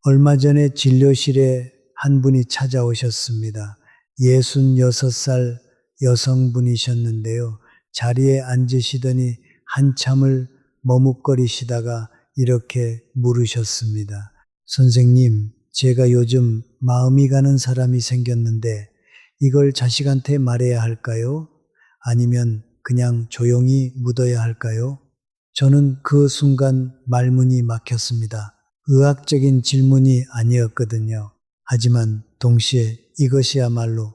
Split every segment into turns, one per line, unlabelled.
얼마 전에 진료실에 한 분이 찾아오셨습니다. 66살 여성분이셨는데요. 자리에 앉으시더니 한참을 머뭇거리시다가 이렇게 물으셨습니다. 선생님, 제가 요즘 마음이 가는 사람이 생겼는데 이걸 자식한테 말해야 할까요? 아니면 그냥 조용히 묻어야 할까요? 저는 그 순간 말문이 막혔습니다. 의학적인 질문이 아니었거든요. 하지만 동시에 이것이야말로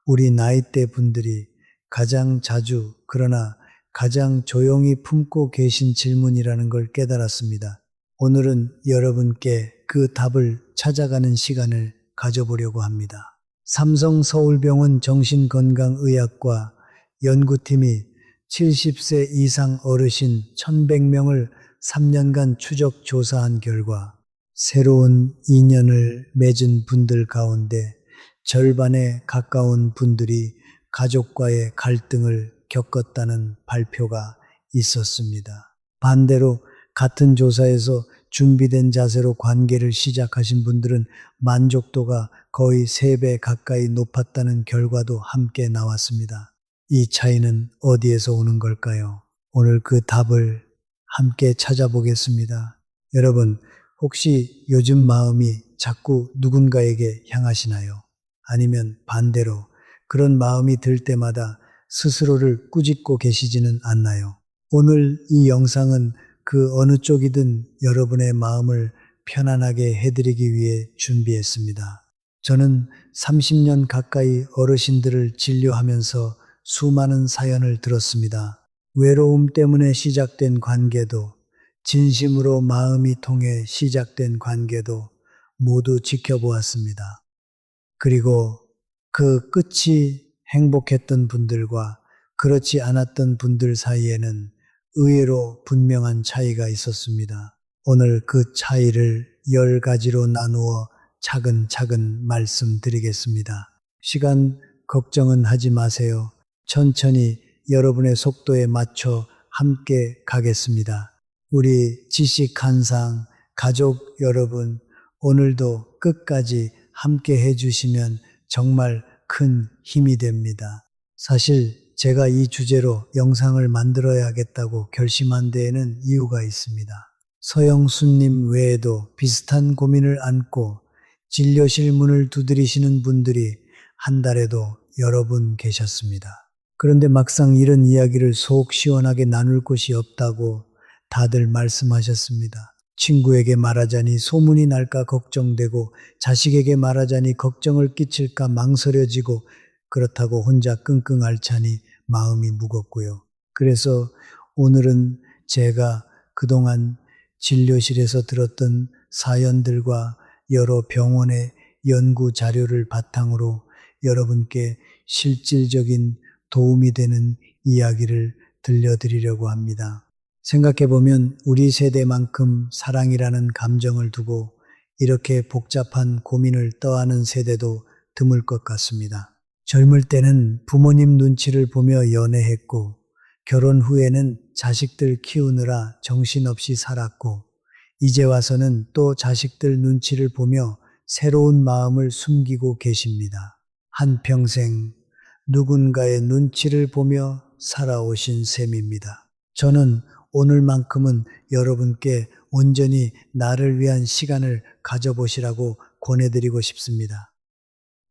우리 나이대 분들이 가장 자주 그러나 가장 조용히 품고 계신 질문이라는 걸 깨달았습니다. 오늘은 여러분께 그 답을 찾아가는 시간을 가져보려고 합니다. 삼성서울병원 정신건강의학과 연구팀이 70세 이상 어르신 1,100명을 3년간 추적 조사한 결과 새로운 인연을 맺은 분들 가운데 절반에 가까운 분들이 가족과의 갈등을 겪었다는 발표가 있었습니다. 반대로 같은 조사에서 준비된 자세로 관계를 시작하신 분들은 만족도가 거의 3배 가까이 높았다는 결과도 함께 나왔습니다. 이 차이는 어디에서 오는 걸까요? 오늘 그 답을 함께 찾아보겠습니다. 여러분, 혹시 요즘 마음이 자꾸 누군가에게 향하시나요? 아니면 반대로 그런 마음이 들 때마다 스스로를 꾸짖고 계시지는 않나요? 오늘 이 영상은 그 어느 쪽이든 여러분의 마음을 편안하게 해드리기 위해 준비했습니다. 저는 30년 가까이 어르신들을 진료하면서 수많은 사연을 들었습니다. 외로움 때문에 시작된 관계도, 진심으로 마음이 통해 시작된 관계도 모두 지켜보았습니다. 그리고 그 끝이 행복했던 분들과 그렇지 않았던 분들 사이에는 의외로 분명한 차이가 있었습니다. 오늘 그 차이를 10가지로 나누어 차근차근 말씀드리겠습니다. 시간 걱정은 하지 마세요. 천천히 여러분의 속도에 맞춰 함께 가겠습니다. 우리 지식한상 가족 여러분, 오늘도 끝까지 함께 해주시면 정말 큰 힘이 됩니다. 사실 제가 이 주제로 영상을 만들어야겠다고 결심한 데에는 이유가 있습니다. 서영수님 외에도 비슷한 고민을 안고 진료실 문을 두드리시는 분들이 한 달에도 여러 분 계셨습니다. 그런데 막상 이런 이야기를 속 시원하게 나눌 곳이 없다고 다들 말씀하셨습니다. 친구에게 말하자니 소문이 날까 걱정되고 자식에게 말하자니 걱정을 끼칠까 망설여지고 그렇다고 혼자 끙끙 앓자니 마음이 무겁고요. 그래서 오늘은 제가 그동안 진료실에서 들었던 사연들과 여러 병원의 연구 자료를 바탕으로 여러분께 실질적인 도움이 되는 이야기를 들려드리려고 합니다. 생각해보면 우리 세대만큼 사랑이라는 감정을 두고 이렇게 복잡한 고민을 떠안은 세대도 드물 것 같습니다. 젊을 때는 부모님 눈치를 보며 연애했고 결혼 후에는 자식들 키우느라 정신없이 살았고 이제 와서는 또 자식들 눈치를 보며 새로운 마음을 숨기고 계십니다. 한평생 누군가의 눈치를 보며 살아오신 셈입니다. 저는 오늘만큼은 여러분께 온전히 나를 위한 시간을 가져보시라고 권해드리고 싶습니다.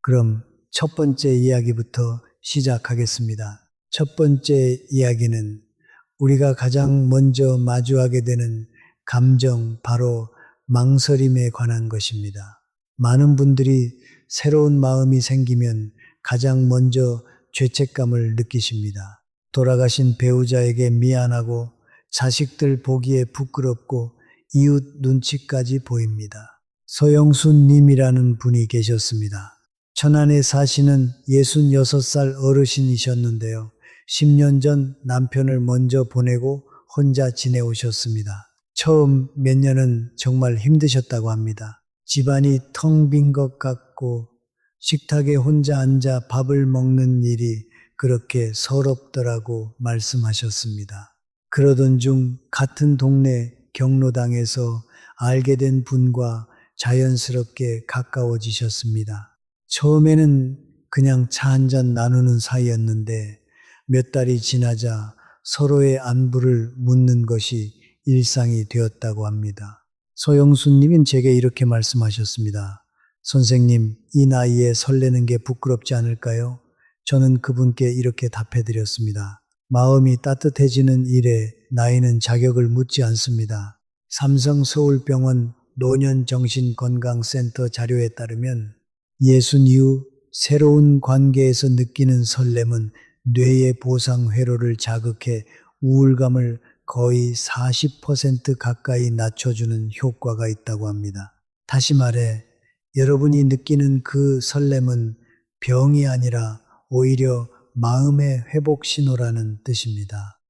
그럼 첫 번째 이야기부터 시작하겠습니다. 첫 번째 이야기는 우리가 가장 먼저 마주하게 되는 감정, 바로 망설임에 관한 것입니다. 많은 분들이 새로운 마음이 생기면 가장 먼저 죄책감을 느끼십니다. 돌아가신 배우자에게 미안하고 자식들 보기에 부끄럽고 이웃 눈치까지 보입니다. 서영수 님이라는 분이 계셨습니다. 천안에 사시는 66살 어르신이셨는데요. 10년 전 남편을 먼저 보내고 혼자 지내오셨습니다. 처음 몇 년은 정말 힘드셨다고 합니다. 집안이 텅 빈 것 같고 식탁에 혼자 앉아 밥을 먹는 일이 그렇게 서럽더라고 말씀하셨습니다. 그러던 중 같은 동네 경로당에서 알게 된 분과 자연스럽게 가까워지셨습니다. 처음에는 그냥 차 한잔 나누는 사이였는데 몇 달이 지나자 서로의 안부를 묻는 것이 일상이 되었다고 합니다. 소영수님은 제게 이렇게 말씀하셨습니다. 선생님, 이 나이에 설레는 게 부끄럽지 않을까요? 저는 그분께 이렇게 답해드렸습니다. 마음이 따뜻해지는 일에 나이는 자격을 묻지 않습니다. 삼성서울병원 노년정신건강센터 자료에 따르면 60 이후 새로운 관계에서 느끼는 설렘은 뇌의 보상 회로를 자극해 우울감을 거의 40% 가까이 낮춰주는 효과가 있다고 합니다. 다시 말해, 여러분이 느끼는 그 설렘은 병이 아니라 오히려 마음의 회복 신호라는 뜻입니다.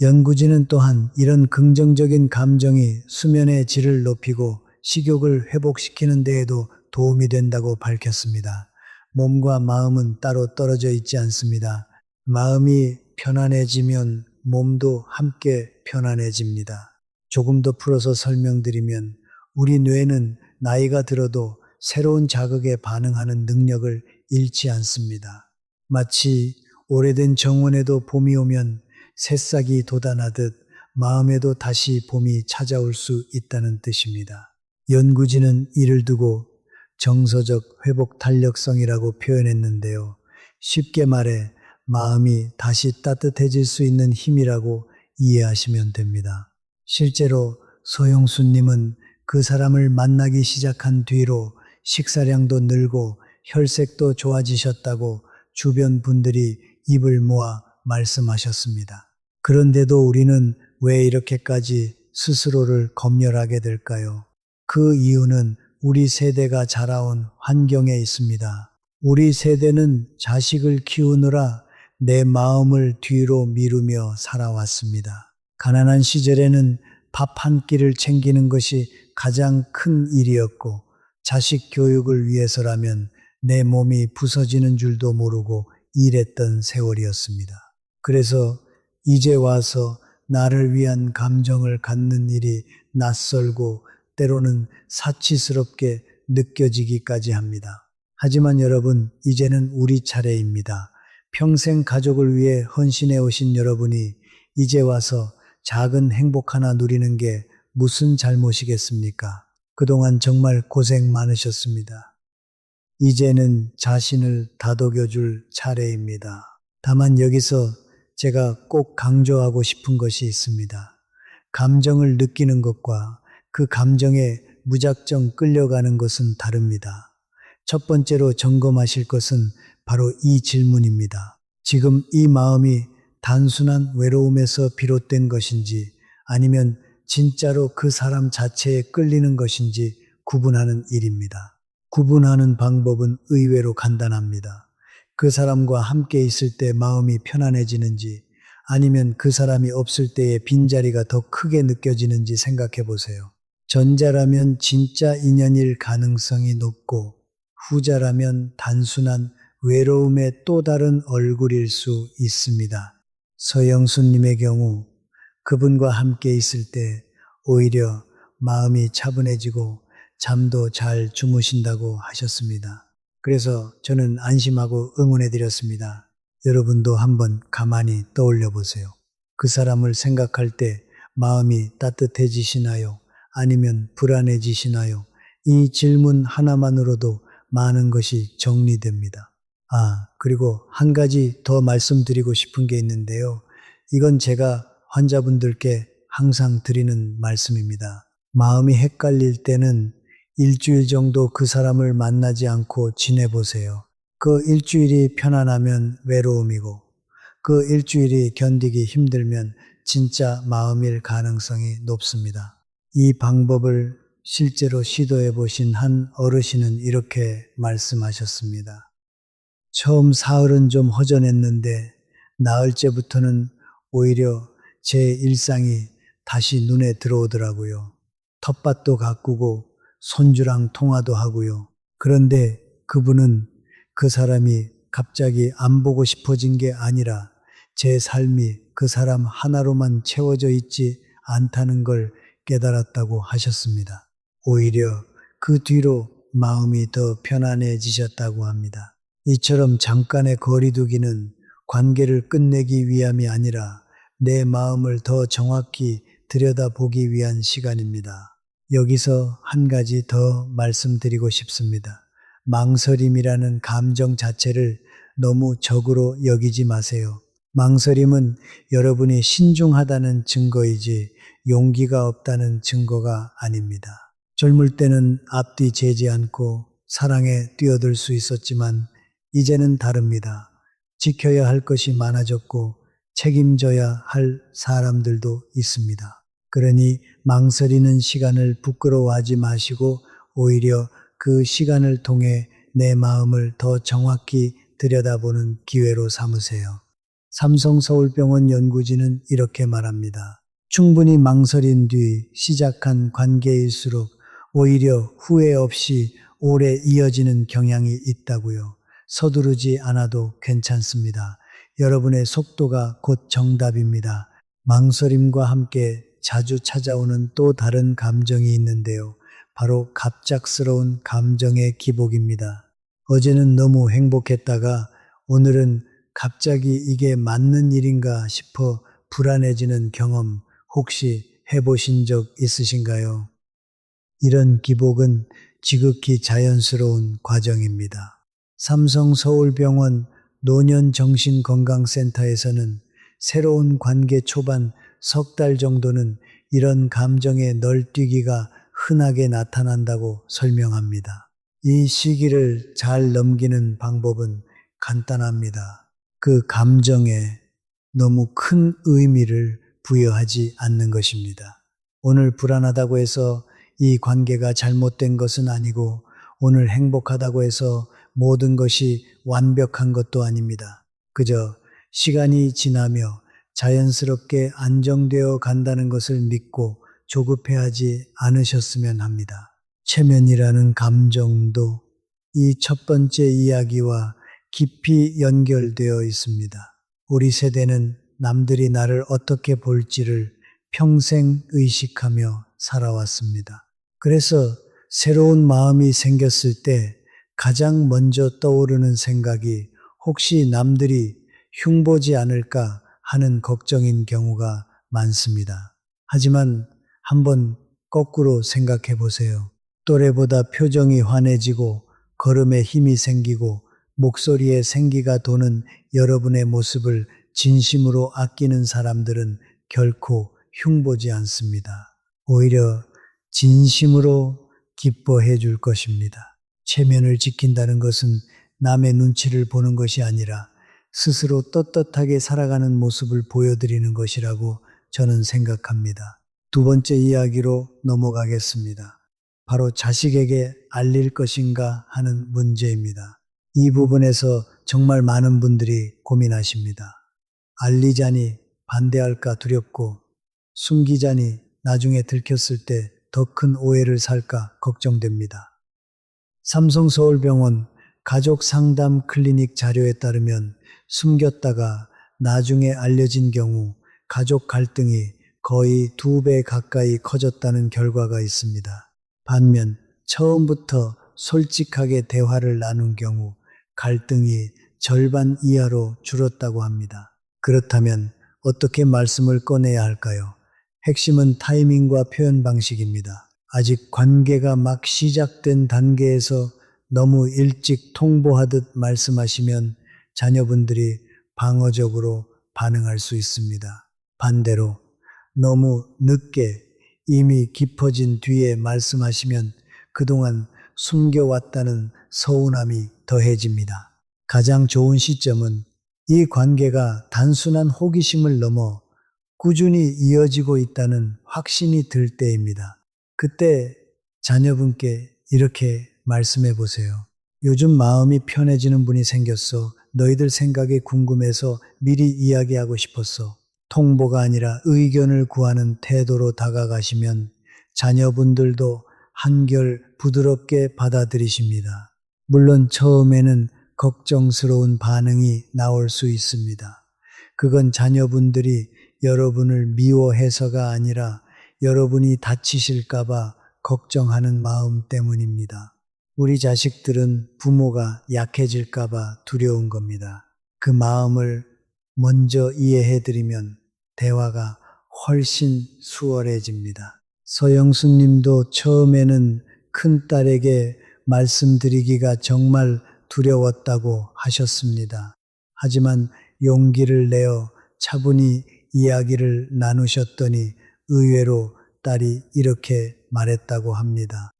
연구진은 또한 이런 긍정적인 감정이 수면의 질을 높이고 식욕을 회복시키는 데에도 도움이 된다고 밝혔습니다. 몸과 마음은 따로 떨어져 있지 않습니다. 마음이 편안해지면 몸도 함께 편안해집니다. 조금 더 풀어서 설명드리면 우리 뇌는 나이가 들어도 새로운 자극에 반응하는 능력을 잃지 않습니다. 마치 오래된 정원에도 봄이 오면 새싹이 돋아나듯 마음에도 다시 봄이 찾아올 수 있다는 뜻입니다. 연구진은 이를 두고 정서적 회복 탄력성이라고 표현했는데요. 쉽게 말해 마음이 다시 따뜻해질 수 있는 힘이라고 이해하시면 됩니다. 실제로 소영수님은 그 사람을 만나기 시작한 뒤로 식사량도 늘고 혈색도 좋아지셨다고 주변 분들이 입을 모아 말씀하셨습니다. 그런데도 우리는 왜 이렇게까지 스스로를 검열하게 될까요? 그 이유는 우리 세대가 자라온 환경에 있습니다. 우리 세대는 자식을 키우느라 내 마음을 뒤로 미루며 살아왔습니다. 가난한 시절에는 밥 한 끼를 챙기는 것이 가장 큰 일이었고 자식 교육을 위해서라면 내 몸이 부서지는 줄도 모르고 일했던 세월이었습니다. 그래서 이제 와서 나를 위한 감정을 갖는 일이 낯설고 때로는 사치스럽게 느껴지기까지 합니다. 하지만 여러분, 이제는 우리 차례입니다. 평생 가족을 위해 헌신해 오신 여러분이 이제 와서 작은 행복 하나 누리는 게 무슨 잘못이겠습니까? 그동안 정말 고생 많으셨습니다. 이제는 자신을 다독여 줄 차례입니다. 다만 여기서 제가 꼭 강조하고 싶은 것이 있습니다. 감정을 느끼는 것과 그 감정에 무작정 끌려가는 것은 다릅니다. 첫 번째로 점검하실 것은 바로 이 질문입니다. 지금 이 마음이 단순한 외로움에서 비롯된 것인지 아니면 진짜로 그 사람 자체에 끌리는 것인지 구분하는 일입니다. 구분하는 방법은 의외로 간단합니다. 그 사람과 함께 있을 때 마음이 편안해지는지 아니면 그 사람이 없을 때의 빈자리가 더 크게 느껴지는지 생각해 보세요. 전자라면 진짜 인연일 가능성이 높고 후자라면 단순한 외로움의 또 다른 얼굴일 수 있습니다. 서영수님의 경우 그분과 함께 있을 때 오히려 마음이 차분해지고 잠도 잘 주무신다고 하셨습니다. 그래서 저는 안심하고 응원해 드렸습니다. 여러분도 한번 가만히 떠올려 보세요. 그 사람을 생각할 때 마음이 따뜻해지시나요? 아니면 불안해지시나요? 이 질문 하나만으로도 많은 것이 정리됩니다. 그리고 한 가지 더 말씀드리고 싶은 게 있는데요. 이건 제가 환자분들께 항상 드리는 말씀입니다. 마음이 헷갈릴 때는 일주일 정도 그 사람을 만나지 않고 지내보세요. 그 일주일이 편안하면 외로움이고 그 일주일이 견디기 힘들면 진짜 마음일 가능성이 높습니다. 이 방법을 실제로 시도해 보신 한 어르신은 이렇게 말씀하셨습니다. 처음 사흘은 좀 허전했는데 나흘째부터는 오히려 제 일상이 다시 눈에 들어오더라고요. 텃밭도 가꾸고 손주랑 통화도 하고요. 그런데 그분은 그 사람이 갑자기 안 보고 싶어진 게 아니라 제 삶이 그 사람 하나로만 채워져 있지 않다는 걸 깨달았다고 하셨습니다. 오히려 그 뒤로 마음이 더 편안해지셨다고 합니다. 이처럼 잠깐의 거리두기는 관계를 끝내기 위함이 아니라 내 마음을 더 정확히 들여다보기 위한 시간입니다. 여기서 한 가지 더 말씀드리고 싶습니다. 망설임이라는 감정 자체를 너무 적으로 여기지 마세요. 망설임은 여러분이 신중하다는 증거이지 용기가 없다는 증거가 아닙니다. 젊을 때는 앞뒤 재지 않고 사랑에 뛰어들 수 있었지만 이제는 다릅니다. 지켜야 할 것이 많아졌고 책임져야 할 사람들도 있습니다. 그러니 망설이는 시간을 부끄러워하지 마시고 오히려 그 시간을 통해 내 마음을 더 정확히 들여다보는 기회로 삼으세요. 삼성서울병원 연구진은 이렇게 말합니다. 충분히 망설인 뒤 시작한 관계일수록 오히려 후회 없이 오래 이어지는 경향이 있다고요. 서두르지 않아도 괜찮습니다. 여러분의 속도가 곧 정답입니다. 망설임과 함께 자주 찾아오는 또 다른 감정이 있는데요. 바로 갑작스러운 감정의 기복입니다. 어제는 너무 행복했다가 오늘은 갑자기 이게 맞는 일인가 싶어 불안해지는 경험 혹시 해보신 적 있으신가요? 이런 기복은 지극히 자연스러운 과정입니다. 삼성서울병원 노년정신건강센터에서는 새로운 관계 초반 석 달 정도는 이런 감정의 널뛰기가 흔하게 나타난다고 설명합니다. 이 시기를 잘 넘기는 방법은 간단합니다. 그 감정에 너무 큰 의미를 부여하지 않는 것입니다. 오늘 불안하다고 해서 이 관계가 잘못된 것은 아니고 오늘 행복하다고 해서 모든 것이 완벽한 것도 아닙니다. 그저 시간이 지나며 자연스럽게 안정되어 간다는 것을 믿고 조급해하지 않으셨으면 합니다. 체면이라는 감정도 이 첫 번째 이야기와 깊이 연결되어 있습니다. 우리 세대는 남들이 나를 어떻게 볼지를 평생 의식하며 살아왔습니다. 그래서 새로운 마음이 생겼을 때 가장 먼저 떠오르는 생각이 혹시 남들이 흉보지 않을까 하는 걱정인 경우가 많습니다. 하지만 한번 거꾸로 생각해 보세요. 또래보다 표정이 환해지고 걸음에 힘이 생기고 목소리에 생기가 도는 여러분의 모습을 진심으로 아끼는 사람들은 결코 흉보지 않습니다. 오히려 진심으로 기뻐해 줄 것입니다. 체면을 지킨다는 것은 남의 눈치를 보는 것이 아니라 스스로 떳떳하게 살아가는 모습을 보여드리는 것이라고 저는 생각합니다. 두 번째 이야기로 넘어가겠습니다. 바로 자식에게 알릴 것인가 하는 문제입니다. 이 부분에서 정말 많은 분들이 고민하십니다. 알리자니 반대할까 두렵고 숨기자니 나중에 들켰을 때 더 큰 오해를 살까 걱정됩니다. 삼성서울병원 가족상담 클리닉 자료에 따르면 숨겼다가 나중에 알려진 경우 가족 갈등이 거의 2배 가까이 커졌다는 결과가 있습니다. 반면 처음부터 솔직하게 대화를 나눈 경우 갈등이 절반 이하로 줄었다고 합니다. 그렇다면 어떻게 말씀을 꺼내야 할까요? 핵심은 타이밍과 표현 방식입니다. 아직 관계가 막 시작된 단계에서 너무 일찍 통보하듯 말씀하시면 자녀분들이 방어적으로 반응할 수 있습니다. 반대로 너무 늦게 이미 깊어진 뒤에 말씀하시면 그동안 숨겨왔다는 서운함이 더해집니다. 가장 좋은 시점은 이 관계가 단순한 호기심을 넘어 꾸준히 이어지고 있다는 확신이 들 때입니다. 그때 자녀분께 이렇게 말씀해 보세요. 요즘 마음이 편해지는 분이 생겼어. 너희들 생각이 궁금해서 미리 이야기하고 싶었어. 통보가 아니라 의견을 구하는 태도로 다가가시면 자녀분들도 한결 부드럽게 받아들이십니다. 물론 처음에는 걱정스러운 반응이 나올 수 있습니다. 그건 자녀분들이 여러분을 미워해서가 아니라 여러분이 다치실까봐 걱정하는 마음 때문입니다. 우리 자식들은 부모가 약해질까봐 두려운 겁니다. 그 마음을 먼저 이해해드리면 대화가 훨씬 수월해집니다. 서영수 님도 처음에는 큰딸에게 말씀드리기가 정말 두려웠다고 하셨습니다. 하지만 용기를 내어 차분히 이야기를 나누셨더니 의외로 딸이 이렇게 말했다고 합니다.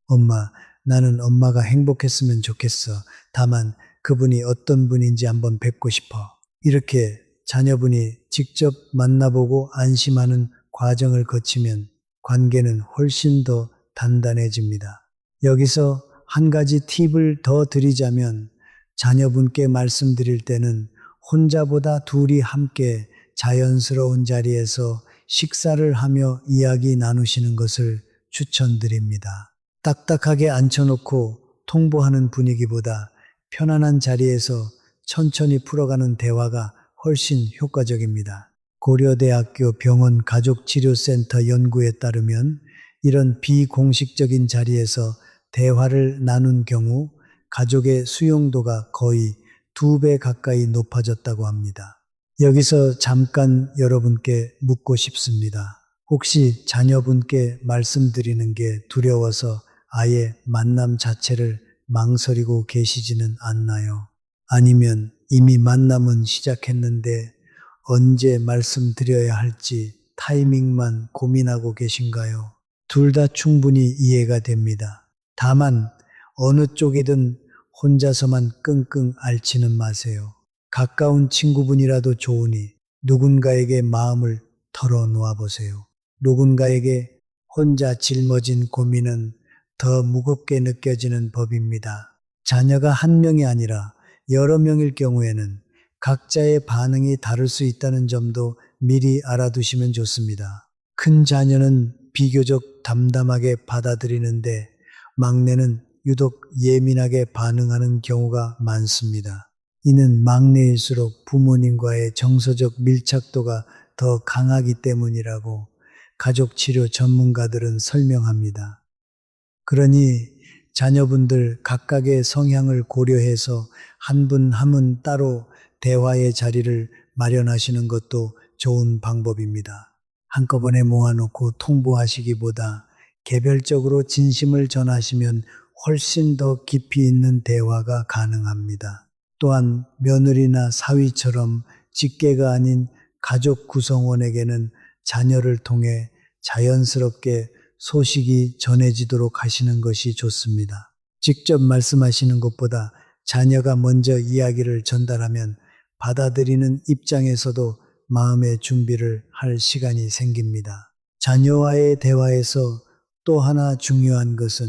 엄마, 나는 엄마가 행복했으면 좋겠어. 다만 그분이 어떤 분인지 한번 뵙고 싶어. 이렇게 자녀분이 직접 만나보고 안심하는 과정을 거치면 관계는 훨씬 더 단단해집니다. 여기서 한 가지 팁을 더 드리자면 자녀분께 말씀드릴 때는 혼자보다 둘이 함께 자연스러운 자리에서 식사를 하며 이야기 나누시는 것을 추천드립니다. 딱딱하게 앉혀놓고 통보하는 분위기보다 편안한 자리에서 천천히 풀어가는 대화가 훨씬 효과적입니다. 고려대학교 병원 가족치료센터 연구에 따르면 이런 비공식적인 자리에서 대화를 나눈 경우 가족의 수용도가 거의 2배 가까이 높아졌다고 합니다. 여기서 잠깐 여러분께 묻고 싶습니다. 혹시 자녀분께 말씀드리는 게 두려워서 아예 만남 자체를 망설이고 계시지는 않나요? 아니면 이미 만남은 시작했는데 언제 말씀드려야 할지 타이밍만 고민하고 계신가요? 둘 다 충분히 이해가 됩니다. 다만 어느 쪽이든 혼자서만 끙끙 앓지는 마세요. 가까운 친구분이라도 좋으니 누군가에게 마음을 털어놓아 보세요. 누군가에게 혼자 짊어진 고민은 더 무겁게 느껴지는 법입니다. 자녀가 한 명이 아니라 여러 명일 경우에는 각자의 반응이 다를 수 있다는 점도 미리 알아두시면 좋습니다. 큰 자녀는 비교적 담담하게 받아들이는데 막내는 유독 예민하게 반응하는 경우가 많습니다. 이는 막내일수록 부모님과의 정서적 밀착도가 더 강하기 때문이라고 가족치료 전문가들은 설명합니다. 그러니 자녀분들 각각의 성향을 고려해서 한 분 한 분 따로 대화의 자리를 마련하시는 것도 좋은 방법입니다. 한꺼번에 모아놓고 통보하시기보다 개별적으로 진심을 전하시면 훨씬 더 깊이 있는 대화가 가능합니다. 또한 며느리나 사위처럼 직계가 아닌 가족 구성원에게는 자녀를 통해 자연스럽게 소식이 전해지도록 하시는 것이 좋습니다. 직접 말씀하시는 것보다 자녀가 먼저 이야기를 전달하면 받아들이는 입장에서도 마음의 준비를 할 시간이 생깁니다. 자녀와의 대화에서 또 하나 중요한 것은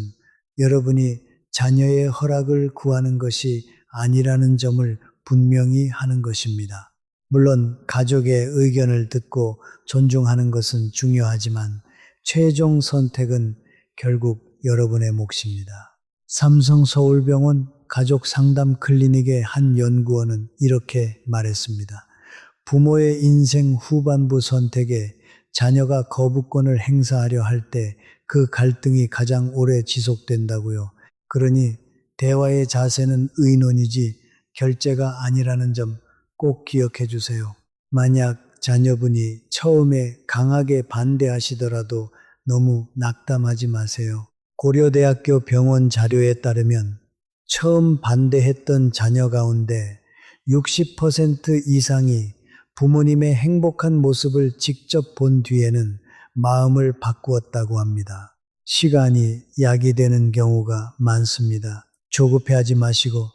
여러분이 자녀의 허락을 구하는 것이 아니라는 점을 분명히 하는 것입니다. 물론 가족의 의견을 듣고 존중하는 것은 중요하지만 최종 선택은 결국 여러분의 몫입니다. 삼성서울병원 가족상담 클리닉의 한 연구원은 이렇게 말했습니다. 부모의 인생 후반부 선택에 자녀가 거부권을 행사하려 할 때 그 갈등이 가장 오래 지속된다고요. 그러니 대화의 자세는 의논이지 결제가 아니라는 점 꼭 기억해 주세요. 만약 자녀분이 처음에 강하게 반대하시더라도 너무 낙담하지 마세요. 고려대학교 병원 자료에 따르면 처음 반대했던 자녀 가운데 60% 이상이 부모님의 행복한 모습을 직접 본 뒤에는 마음을 바꾸었다고 합니다. 시간이 약이 되는 경우가 많습니다. 조급해하지 마시고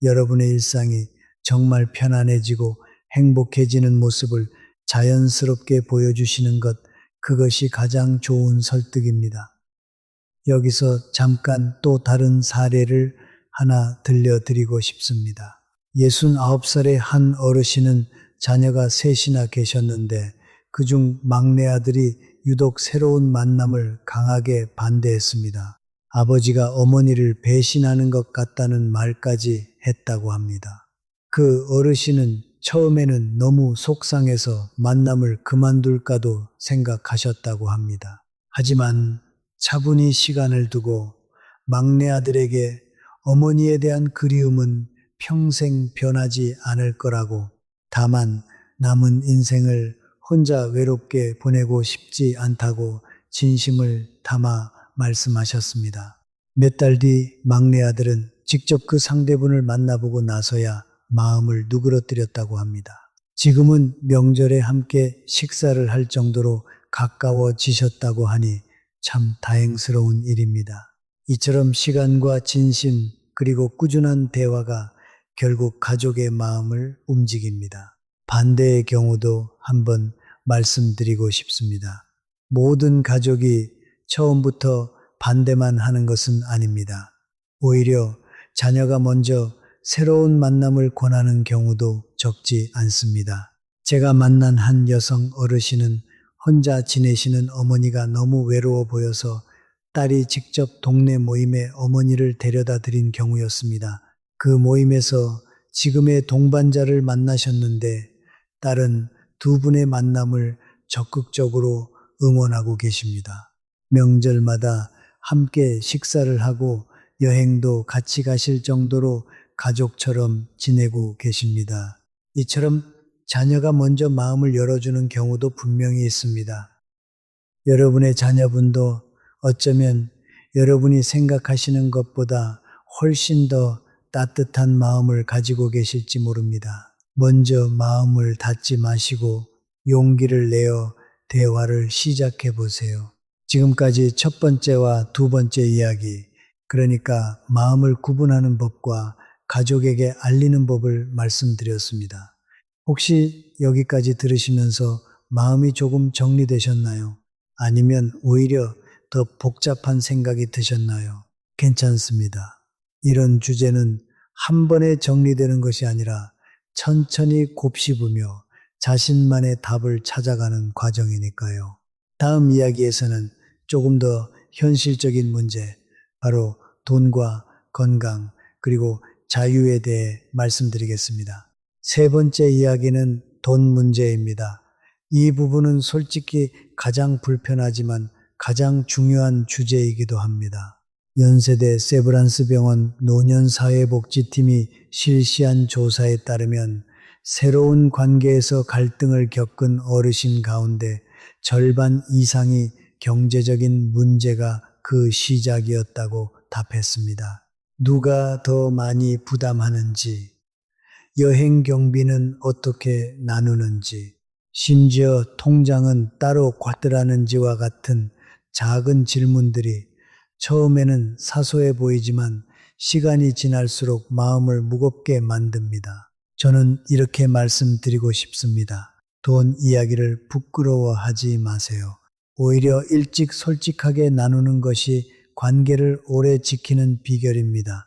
여러분의 일상이 정말 편안해지고 행복해지는 모습을 자연스럽게 보여주시는 것, 그것이 가장 좋은 설득입니다. 여기서 잠깐 또 다른 사례를 하나 들려드리고 싶습니다. 69살의 한 어르신은 자녀가 셋이나 계셨는데 그중 막내 아들이 유독 새로운 만남을 강하게 반대했습니다. 아버지가 어머니를 배신하는 것 같다는 말까지 했다고 합니다. 그 어르신은 처음에는 너무 속상해서 만남을 그만둘까도 생각하셨다고 합니다. 하지만 차분히 시간을 두고 막내 아들에게 어머니에 대한 그리움은 평생 변하지 않을 거라고, 다만 남은 인생을 혼자 외롭게 보내고 싶지 않다고 진심을 담아 말씀하셨습니다. 몇 달 뒤 막내 아들은 직접 그 상대분을 만나보고 나서야 마음을 누그러뜨렸다고 합니다. 지금은 명절에 함께 식사를 할 정도로 가까워지셨다고 하니 참 다행스러운 일입니다. 이처럼 시간과 진심 그리고 꾸준한 대화가 결국 가족의 마음을 움직입니다. 반대의 경우도 한번 말씀드리고 싶습니다. 모든 가족이 처음부터 반대만 하는 것은 아닙니다. 오히려 자녀가 먼저 새로운 만남을 권하는 경우도 적지 않습니다. 제가 만난 한 여성 어르신은 혼자 지내시는 어머니가 너무 외로워 보여서 딸이 직접 동네 모임에 어머니를 데려다 드린 경우였습니다. 그 모임에서 지금의 동반자를 만나셨는데 딸은 두 분의 만남을 적극적으로 응원하고 계십니다. 명절마다 함께 식사를 하고 여행도 같이 가실 정도로 가족처럼 지내고 계십니다. 이처럼 자녀가 먼저 마음을 열어주는 경우도 분명히 있습니다. 여러분의 자녀분도 어쩌면 여러분이 생각하시는 것보다 훨씬 더 따뜻한 마음을 가지고 계실지 모릅니다. 먼저 마음을 닫지 마시고 용기를 내어 대화를 시작해 보세요. 지금까지 첫 번째와 두 번째 이야기, 그러니까 마음을 구분하는 법과 가족에게 알리는 법을 말씀드렸습니다. 혹시 여기까지 들으시면서 마음이 조금 정리되셨나요? 아니면 오히려 더 복잡한 생각이 드셨나요? 괜찮습니다. 이런 주제는 한 번에 정리되는 것이 아니라 천천히 곱씹으며 자신만의 답을 찾아가는 과정이니까요. 다음 이야기에서는 조금 더 현실적인 문제, 바로 돈과 건강, 그리고 자유에 대해 말씀드리겠습니다. 세 번째 이야기는 돈 문제입니다. 이 부분은 솔직히 가장 불편하지만 가장 중요한 주제이기도 합니다. 연세대 세브란스 병원 노년사회복지팀이 실시한 조사에 따르면 새로운 관계에서 갈등을 겪은 어르신 가운데 절반 이상이 경제적인 문제가 그 시작이었다고 답했습니다. 누가 더 많이 부담하는지, 여행 경비는 어떻게 나누는지, 심지어 통장은 따로 과들하는지와 같은 작은 질문들이 처음에는 사소해 보이지만 시간이 지날수록 마음을 무겁게 만듭니다. 저는 이렇게 말씀드리고 싶습니다. 돈 이야기를 부끄러워하지 마세요. 오히려 일찍 솔직하게 나누는 것이 관계를 오래 지키는 비결입니다.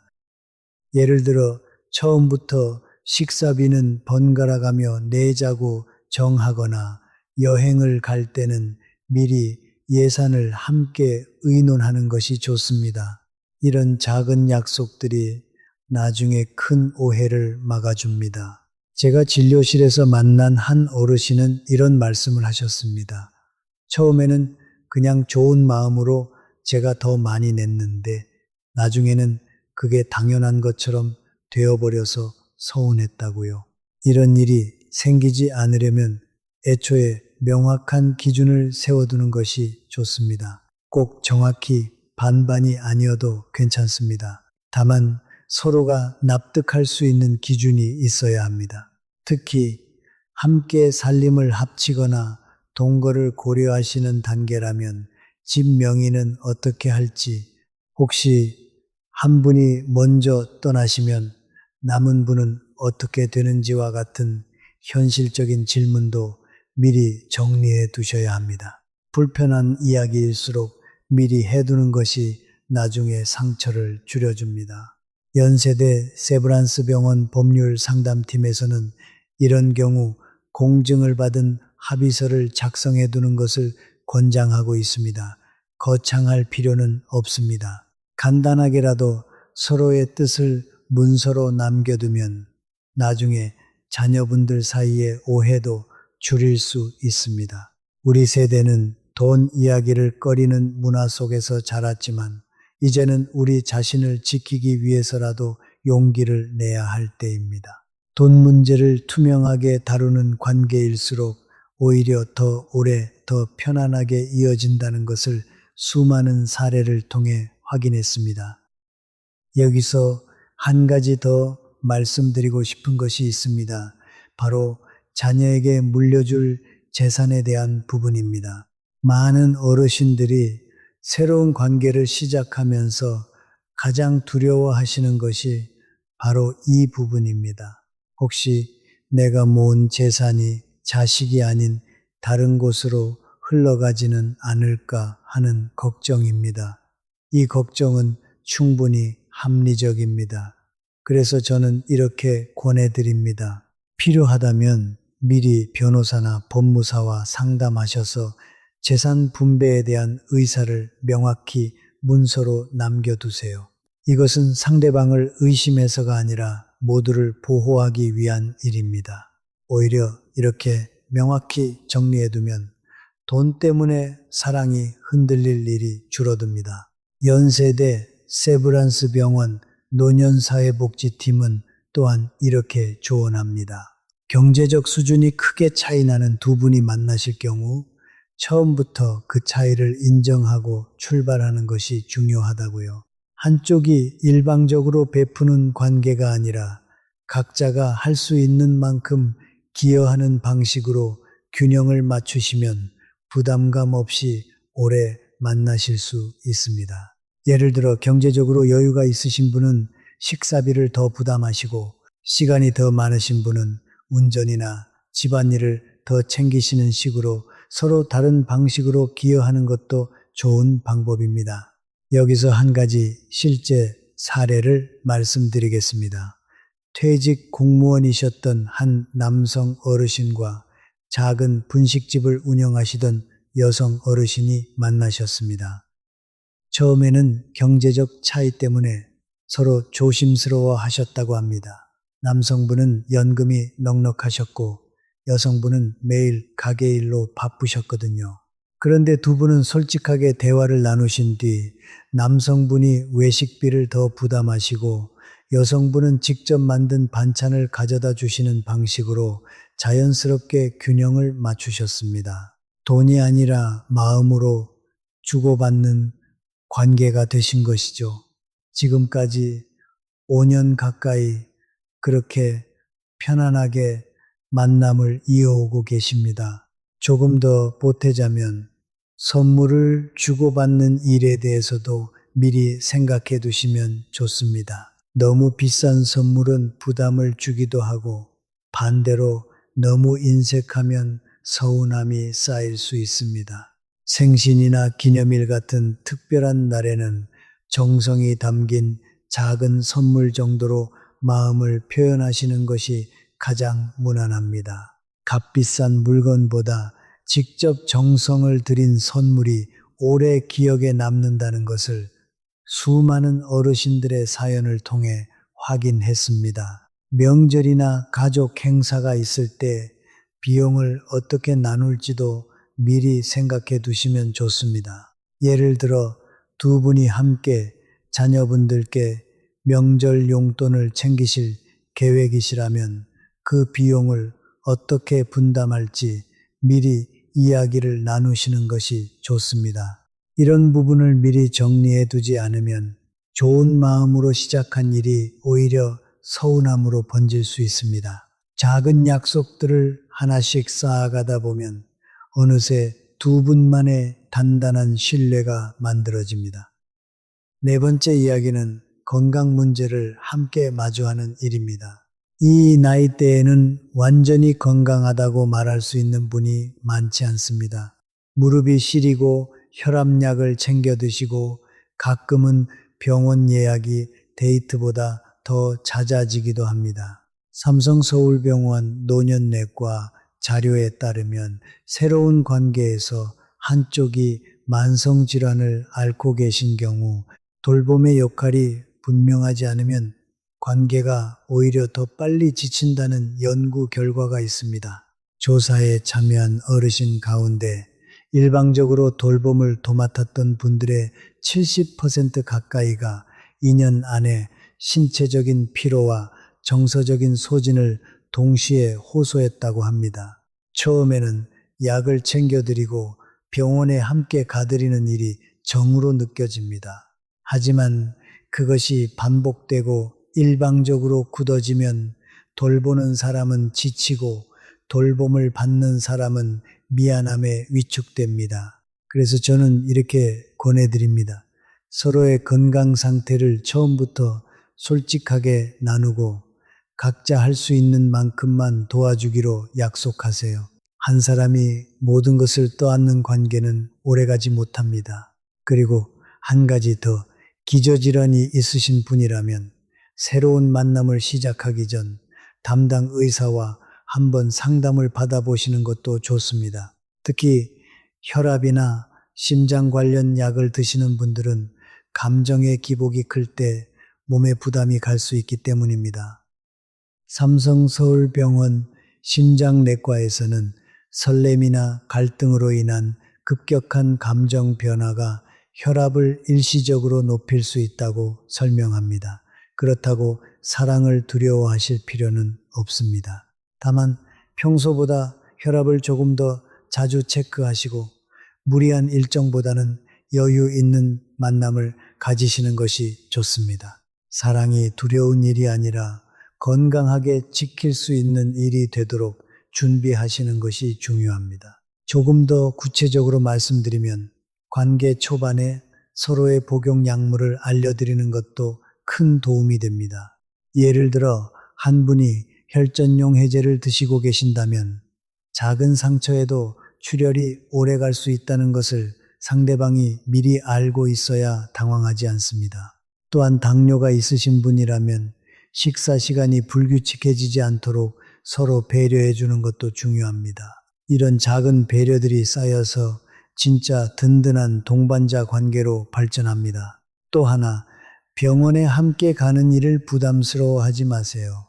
예를 들어 처음부터 식사비는 번갈아가며 내자고 정하거나 여행을 갈 때는 미리 예산을 함께 의논하는 것이 좋습니다. 이런 작은 약속들이 나중에 큰 오해를 막아줍니다. 제가 진료실에서 만난 한 어르신은 이런 말씀을 하셨습니다. 처음에는 그냥 좋은 마음으로 제가 더 많이 냈는데 나중에는 그게 당연한 것처럼 되어버려서 서운했다고요. 이런 일이 생기지 않으려면 애초에 명확한 기준을 세워두는 것이 좋습니다. 꼭 정확히 반반이 아니어도 괜찮습니다. 다만 서로가 납득할 수 있는 기준이 있어야 합니다. 특히 함께 살림을 합치거나 동거를 고려하시는 단계라면 집 명의는 어떻게 할지, 혹시 한 분이 먼저 떠나시면 남은 분은 어떻게 되는지와 같은 현실적인 질문도 미리 정리해 두셔야 합니다. 불편한 이야기일수록 미리 해두는 것이 나중에 상처를 줄여줍니다. 연세대 세브란스 병원 법률 상담팀에서는 이런 경우 공증을 받은 합의서를 작성해 두는 것을 권장하고 있습니다. 거창할 필요는 없습니다. 간단하게라도 서로의 뜻을 문서로 남겨두면 나중에 자녀분들 사이의 오해도 줄일 수 있습니다. 우리 세대는 돈 이야기를 꺼리는 문화 속에서 자랐지만 이제는 우리 자신을 지키기 위해서라도 용기를 내야 할 때입니다. 돈 문제를 투명하게 다루는 관계일수록 오히려 더 오래, 더 편안하게 이어진다는 것을 수많은 사례를 통해 확인했습니다. 여기서 한 가지 더 말씀드리고 싶은 것이 있습니다. 바로 자녀에게 물려줄 재산에 대한 부분입니다. 많은 어르신들이 새로운 관계를 시작하면서 가장 두려워하시는 것이 바로 이 부분입니다. 혹시 내가 모은 재산이 자식이 아닌 다른 곳으로 흘러가지는 않을까 하는 걱정입니다. 이 걱정은 충분히 합리적입니다. 그래서 저는 이렇게 권해드립니다. 필요하다면 미리 변호사나 법무사와 상담하셔서 재산 분배에 대한 의사를 명확히 문서로 남겨두세요. 이것은 상대방을 의심해서가 아니라 모두를 보호하기 위한 일입니다. 오히려 이렇게 명확히 정리해두면 돈 때문에 사랑이 흔들릴 일이 줄어듭니다. 연세대 세브란스 병원 노년사회복지팀은 또한 이렇게 조언합니다. 경제적 수준이 크게 차이 나는 두 분이 만나실 경우 처음부터 그 차이를 인정하고 출발하는 것이 중요하다고요. 한쪽이 일방적으로 베푸는 관계가 아니라 각자가 할 수 있는 만큼 기여하는 방식으로 균형을 맞추시면 부담감 없이 오래 만나실 수 있습니다. 예를 들어 경제적으로 여유가 있으신 분은 식사비를 더 부담하시고 시간이 더 많으신 분은 운전이나 집안일을 더 챙기시는 식으로 서로 다른 방식으로 기여하는 것도 좋은 방법입니다. 여기서 한 가지 실제 사례를 말씀드리겠습니다. 퇴직 공무원이셨던 한 남성 어르신과 작은 분식집을 운영하시던 여성 어르신이 만나셨습니다. 처음에는 경제적 차이 때문에 서로 조심스러워 하셨다고 합니다. 남성분은 연금이 넉넉하셨고 여성분은 매일 가게 일로 바쁘셨거든요. 그런데 두 분은 솔직하게 대화를 나누신 뒤 남성분이 외식비를 더 부담하시고 여성분은 직접 만든 반찬을 가져다 주시는 방식으로 자연스럽게 균형을 맞추셨습니다. 돈이 아니라 마음으로 주고받는 관계가 되신 것이죠. 지금까지 5년 가까이 그렇게 편안하게 만남을 이어오고 계십니다. 조금 더 보태자면 선물을 주고받는 일에 대해서도 미리 생각해 두시면 좋습니다. 너무 비싼 선물은 부담을 주기도 하고 반대로 너무 인색하면 서운함이 쌓일 수 있습니다. 생신이나 기념일 같은 특별한 날에는 정성이 담긴 작은 선물 정도로 마음을 표현하시는 것이 가장 무난합니다. 값비싼 물건보다 직접 정성을 들인 선물이 오래 기억에 남는다는 것을 수많은 어르신들의 사연을 통해 확인했습니다. 명절이나 가족 행사가 있을 때 비용을 어떻게 나눌지도 미리 생각해 두시면 좋습니다. 예를 들어 두 분이 함께 자녀분들께 명절 용돈을 챙기실 계획이시라면 그 비용을 어떻게 분담할지 미리 이야기를 나누시는 것이 좋습니다. 이런 부분을 미리 정리해 두지 않으면 좋은 마음으로 시작한 일이 오히려 서운함으로 번질 수 있습니다. 작은 약속들을 하나씩 쌓아가다 보면 어느새 두 분만의 단단한 신뢰가 만들어집니다. 네 번째 이야기는 건강 문제를 함께 마주하는 일입니다. 이 나이대에는 완전히 건강하다고 말할 수 있는 분이 많지 않습니다. 무릎이 시리고 혈압약을 챙겨 드시고 가끔은 병원 예약이 데이트보다 더 잦아지기도 합니다. 삼성서울병원 노년내과 자료에 따르면 새로운 관계에서 한쪽이 만성질환을 앓고 계신 경우 돌봄의 역할이 분명하지 않으면 관계가 오히려 더 빨리 지친다는 연구 결과가 있습니다. 조사에 참여한 어르신 가운데 일방적으로 돌봄을 도맡았던 분들의 70% 가까이가 2년 안에 신체적인 피로와 정서적인 소진을 동시에 호소했다고 합니다. 처음에는 약을 챙겨드리고 병원에 함께 가드리는 일이 정으로 느껴집니다. 하지만 그것이 반복되고 일방적으로 굳어지면 돌보는 사람은 지치고 돌봄을 받는 사람은 미안함에 위축됩니다. 그래서 저는 이렇게 권해드립니다. 서로의 건강 상태를 처음부터 솔직하게 나누고 각자 할 수 있는 만큼만 도와주기로 약속하세요. 한 사람이 모든 것을 떠안는 관계는 오래가지 못합니다. 그리고 한 가지 더, 기저질환이 있으신 분이라면 새로운 만남을 시작하기 전 담당 의사와 한번 상담을 받아보시는 것도 좋습니다. 특히 혈압이나 심장 관련 약을 드시는 분들은 감정의 기복이 클 때 몸에 부담이 갈 수 있기 때문입니다. 삼성서울병원 심장내과에서는 설렘이나 갈등으로 인한 급격한 감정 변화가 혈압을 일시적으로 높일 수 있다고 설명합니다. 그렇다고 사랑을 두려워하실 필요는 없습니다. 다만 평소보다 혈압을 조금 더 자주 체크하시고 무리한 일정보다는 여유 있는 만남을 가지시는 것이 좋습니다. 사랑이 두려운 일이 아니라 건강하게 지킬 수 있는 일이 되도록 준비하시는 것이 중요합니다. 조금 더 구체적으로 말씀드리면 관계 초반에 서로의 복용 약물을 알려드리는 것도 큰 도움이 됩니다. 예를 들어 한 분이 혈전용 해제를 드시고 계신다면 작은 상처에도 출혈이 오래 갈 수 있다는 것을 상대방이 미리 알고 있어야 당황하지 않습니다. 또한 당뇨가 있으신 분이라면 식사 시간이 불규칙해지지 않도록 서로 배려해 주는 것도 중요합니다. 이런 작은 배려들이 쌓여서 진짜 든든한 동반자 관계로 발전합니다. 또 하나, 병원에 함께 가는 일을 부담스러워하지 마세요.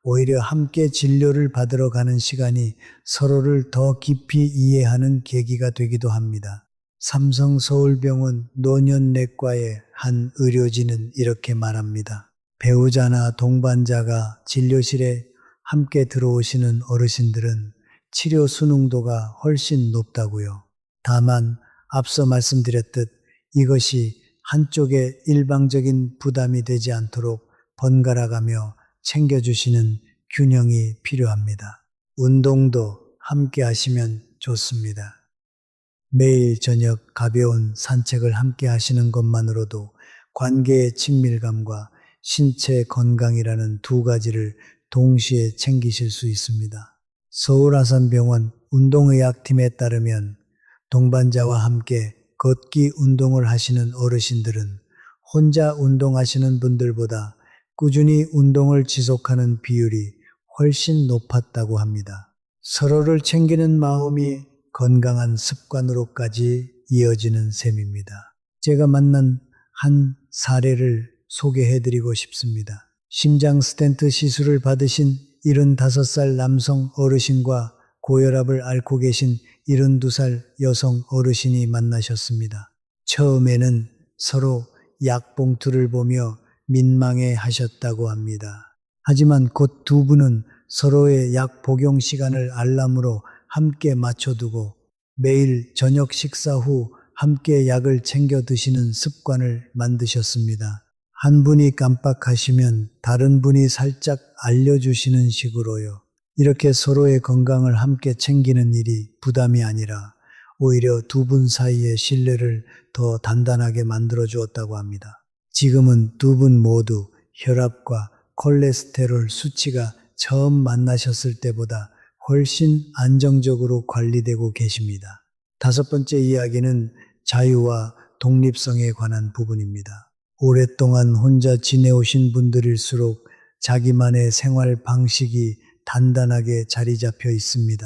오히려 함께 진료를 받으러 가는 시간이 서로를 더 깊이 이해하는 계기가 되기도 합니다. 삼성서울병원 노년내과의 한 의료진은 이렇게 말합니다. 배우자나 동반자가 진료실에 함께 들어오시는 어르신들은 치료 순응도가 훨씬 높다고요. 다만 앞서 말씀드렸듯 이것이 한쪽에 일방적인 부담이 되지 않도록 번갈아가며 챙겨주시는 균형이 필요합니다. 운동도 함께 하시면 좋습니다. 매일 저녁 가벼운 산책을 함께 하시는 것만으로도 관계의 친밀감과 신체 건강이라는 두 가지를 동시에 챙기실 수 있습니다. 서울아산병원 운동의학팀에 따르면 동반자와 함께 걷기 운동을 하시는 어르신들은 혼자 운동하시는 분들보다 꾸준히 운동을 지속하는 비율이 훨씬 높았다고 합니다. 서로를 챙기는 마음이 건강한 습관으로까지 이어지는 셈입니다. 제가 만난 한 사례를 소개해드리고 싶습니다. 심장 스텐트 시술을 받으신 75살 남성 어르신과 고혈압을 앓고 계신 72살 여성 어르신이 만나셨습니다. 처음에는 서로 약 봉투를 보며 민망해 하셨다고 합니다. 하지만 곧 두 분은 서로의 약 복용 시간을 알람으로 함께 맞춰두고 매일 저녁 식사 후 함께 약을 챙겨 드시는 습관을 만드셨습니다. 한 분이 깜빡하시면 다른 분이 살짝 알려주시는 식으로요. 이렇게 서로의 건강을 함께 챙기는 일이 부담이 아니라 오히려 두 분 사이의 신뢰를 더 단단하게 만들어 주었다고 합니다. 지금은 두 분 모두 혈압과 콜레스테롤 수치가 처음 만나셨을 때보다 훨씬 안정적으로 관리되고 계십니다. 다섯 번째 이야기는 자유와 독립성에 관한 부분입니다. 오랫동안 혼자 지내오신 분들일수록 자기만의 생활 방식이 단단하게 자리 잡혀 있습니다.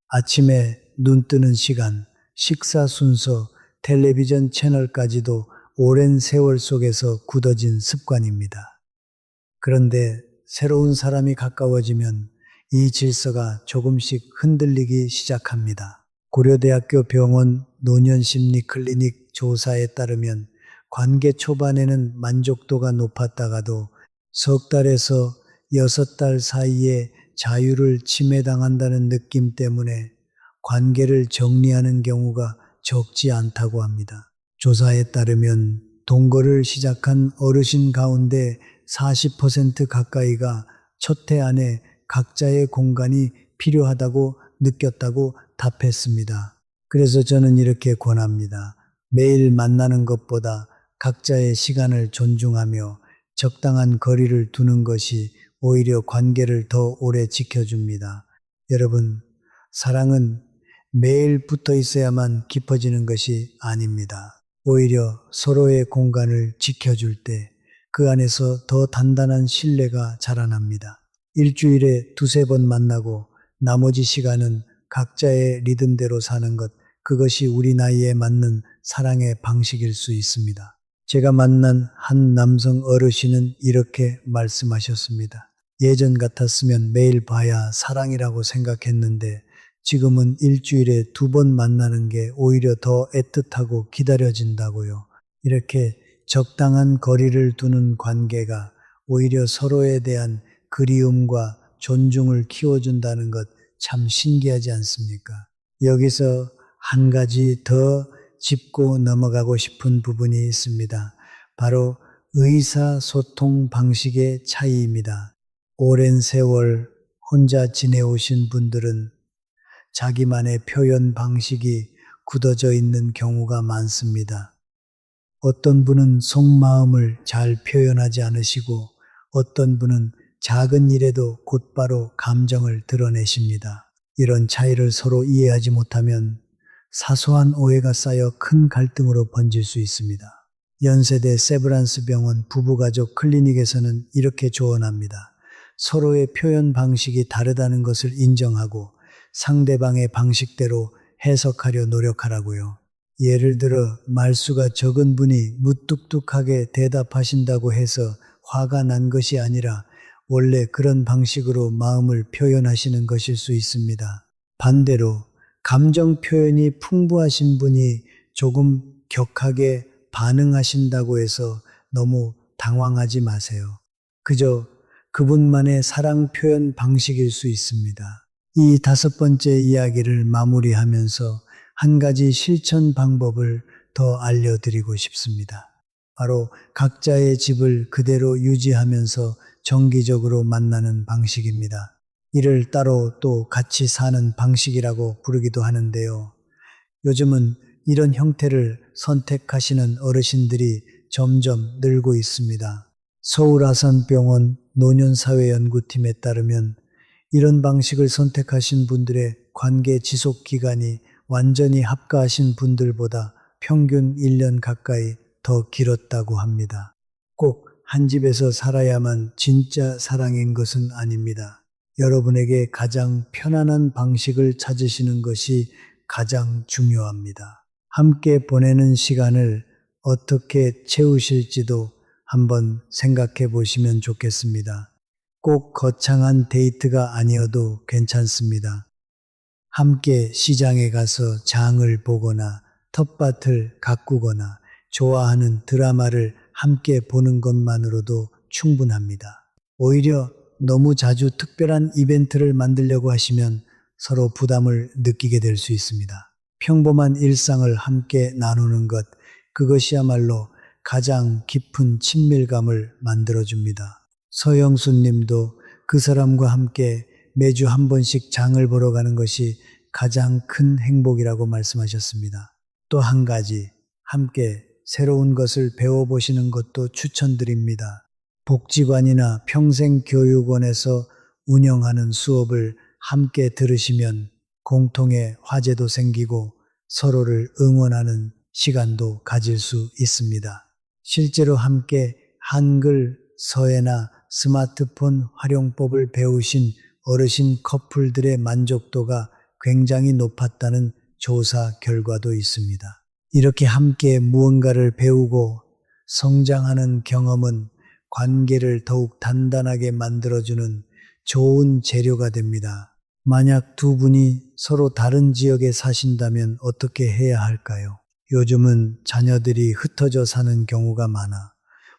아침에 눈 뜨는 시간, 식사 순서, 텔레비전 채널까지도 오랜 세월 속에서 굳어진 습관입니다. 그런데 새로운 사람이 가까워지면 이 질서가 조금씩 흔들리기 시작합니다. 고려대학교 병원 노년심리클리닉 조사에 따르면 관계 초반에는 만족도가 높았다가도 석 달에서 6달 사이에 자유를 침해당한다는 느낌 때문에 관계를 정리하는 경우가 적지 않다고 합니다. 조사에 따르면 동거를 시작한 어르신 가운데 40% 가까이가 첫 해 안에 각자의 공간이 필요하다고 느꼈다고 답했습니다. 그래서 저는 이렇게 권합니다. 매일 만나는 것보다 각자의 시간을 존중하며 적당한 거리를 두는 것이 오히려 관계를 더 오래 지켜줍니다. 여러분, 사랑은 매일 붙어 있어야만 깊어지는 것이 아닙니다. 오히려 서로의 공간을 지켜줄 때 그 안에서 더 단단한 신뢰가 자라납니다. 일주일에 두세 번 만나고 나머지 시간은 각자의 리듬대로 사는 것, 그것이 우리 나이에 맞는 사랑의 방식일 수 있습니다. 제가 만난 한 남성 어르신은 이렇게 말씀하셨습니다. 예전 같았으면 매일 봐야 사랑이라고 생각했는데 지금은 일주일에 2번 만나는 게 오히려 더 애틋하고 기다려진다고요. 이렇게 적당한 거리를 두는 관계가 오히려 서로에 대한 그리움과 존중을 키워준다는 것 참 신기하지 않습니까? 여기서 한 가지 더 짚고 넘어가고 싶은 부분이 있습니다. 바로 의사소통 방식의 차이입니다. 오랜 세월 혼자 지내오신 분들은 자기만의 표현 방식이 굳어져 있는 경우가 많습니다. 어떤 분은 속마음을 잘 표현하지 않으시고 어떤 분은 작은 일에도 곧바로 감정을 드러내십니다. 이런 차이를 서로 이해하지 못하면 사소한 오해가 쌓여 큰 갈등으로 번질 수 있습니다. 연세대 세브란스 병원 부부가족 클리닉에서는 이렇게 조언합니다. 서로의 표현 방식이 다르다는 것을 인정하고 상대방의 방식대로 해석하려 노력하라고요. 예를 들어 말수가 적은 분이 무뚝뚝하게 대답하신다고 해서 화가 난 것이 아니라 원래 그런 방식으로 마음을 표현하시는 것일 수 있습니다. 반대로 감정 표현이 풍부하신 분이 조금 격하게 반응하신다고 해서 너무 당황하지 마세요. 그저 그분만의 사랑 표현 방식일 수 있습니다. 이 5번째 이야기를 마무리하면서 한 가지 실천 방법을 더 알려드리고 싶습니다. 바로 각자의 집을 그대로 유지하면서 정기적으로 만나는 방식입니다. 이를 따로 또 같이 사는 방식이라고 부르기도 하는데요. 요즘은 이런 형태를 선택하시는 어르신들이 점점 늘고 있습니다. 서울아산병원 노년사회연구팀에 따르면 이런 방식을 선택하신 분들의 관계 지속 기간이 완전히 합가하신 분들보다 평균 1년 가까이 더 길었다고 합니다. 꼭 한 집에서 살아야만 진짜 사랑인 것은 아닙니다. 여러분에게 가장 편안한 방식을 찾으시는 것이 가장 중요합니다. 함께 보내는 시간을 어떻게 채우실지도 한번 생각해 보시면 좋겠습니다. 꼭 거창한 데이트가 아니어도 괜찮습니다. 함께 시장에 가서 장을 보거나 텃밭을 가꾸거나 좋아하는 드라마를 함께 보는 것만으로도 충분합니다. 오히려 너무 자주 특별한 이벤트를 만들려고 하시면 서로 부담을 느끼게 될 수 있습니다. 평범한 일상을 함께 나누는 것, 그것이야말로 가장 깊은 친밀감을 만들어줍니다. 서영수 님도 그 사람과 함께 매주 한 번씩 장을 보러 가는 것이 가장 큰 행복이라고 말씀하셨습니다. 또 한 가지, 함께 새로운 것을 배워보시는 것도 추천드립니다. 복지관이나 평생교육원에서 운영하는 수업을 함께 들으시면 공통의 화제도 생기고 서로를 응원하는 시간도 가질 수 있습니다. 실제로 함께 한글, 서예나 스마트폰 활용법을 배우신 어르신 커플들의 만족도가 굉장히 높았다는 조사 결과도 있습니다. 이렇게 함께 무언가를 배우고 성장하는 경험은 관계를 더욱 단단하게 만들어주는 좋은 재료가 됩니다. 만약 두 분이 서로 다른 지역에 사신다면 어떻게 해야 할까요? 요즘은 자녀들이 흩어져 사는 경우가 많아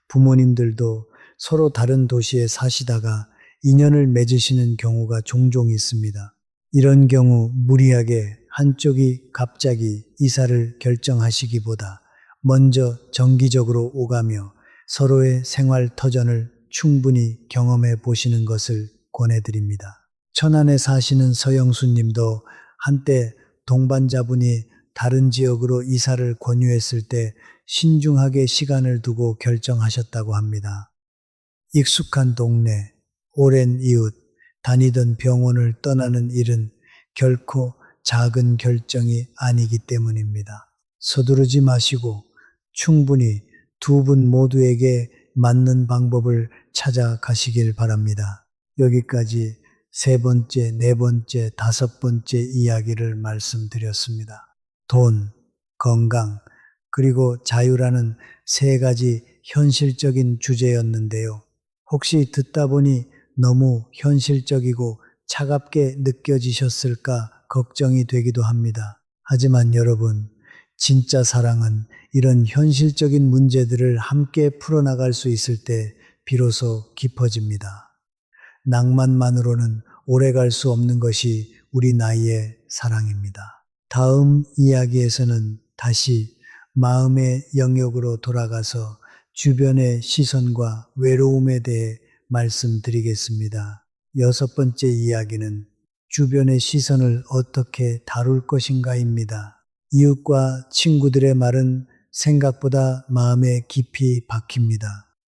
부모님들도 서로 다른 도시에 사시다가 인연을 맺으시는 경우가 종종 있습니다. 이런 경우 무리하게 한쪽이 갑자기 이사를 결정하시기보다 먼저 정기적으로 오가며 서로의 생활 터전을 충분히 경험해 보시는 것을 권해드립니다. 천안에 사시는 서영수 님도 한때 동반자분이 다른 지역으로 이사를 권유했을 때 신중하게 시간을 두고 결정하셨다고 합니다. 익숙한 동네, 오랜 이웃, 다니던 병원을 떠나는 일은 결코 작은 결정이 아니기 때문입니다. 서두르지 마시고 충분히 두 분 모두에게 맞는 방법을 찾아가시길 바랍니다. 여기까지 세 번째, 네 번째, 다섯 번째 이야기를 말씀드렸습니다. 돈, 건강, 그리고 자유라는 세 가지 현실적인 주제였는데요. 혹시 듣다 보니 너무 현실적이고 차갑게 느껴지셨을까 걱정이 되기도 합니다. 하지만 여러분, 진짜 사랑은 이런 현실적인 문제들을 함께 풀어나갈 수 있을 때 비로소 깊어집니다. 낭만만으로는 오래 갈 수 없는 것이 우리 나이의 사랑입니다. 다음 이야기에서는 다시 마음의 영역으로 돌아가서 주변의 시선과 외로움에 대해 말씀드리겠습니다. 여섯 번째 이야기는 주변의 시선을 어떻게 다룰 것인가입니다. 이웃과 친구들의 말은 생각보다 마음에 깊이 박힙니다.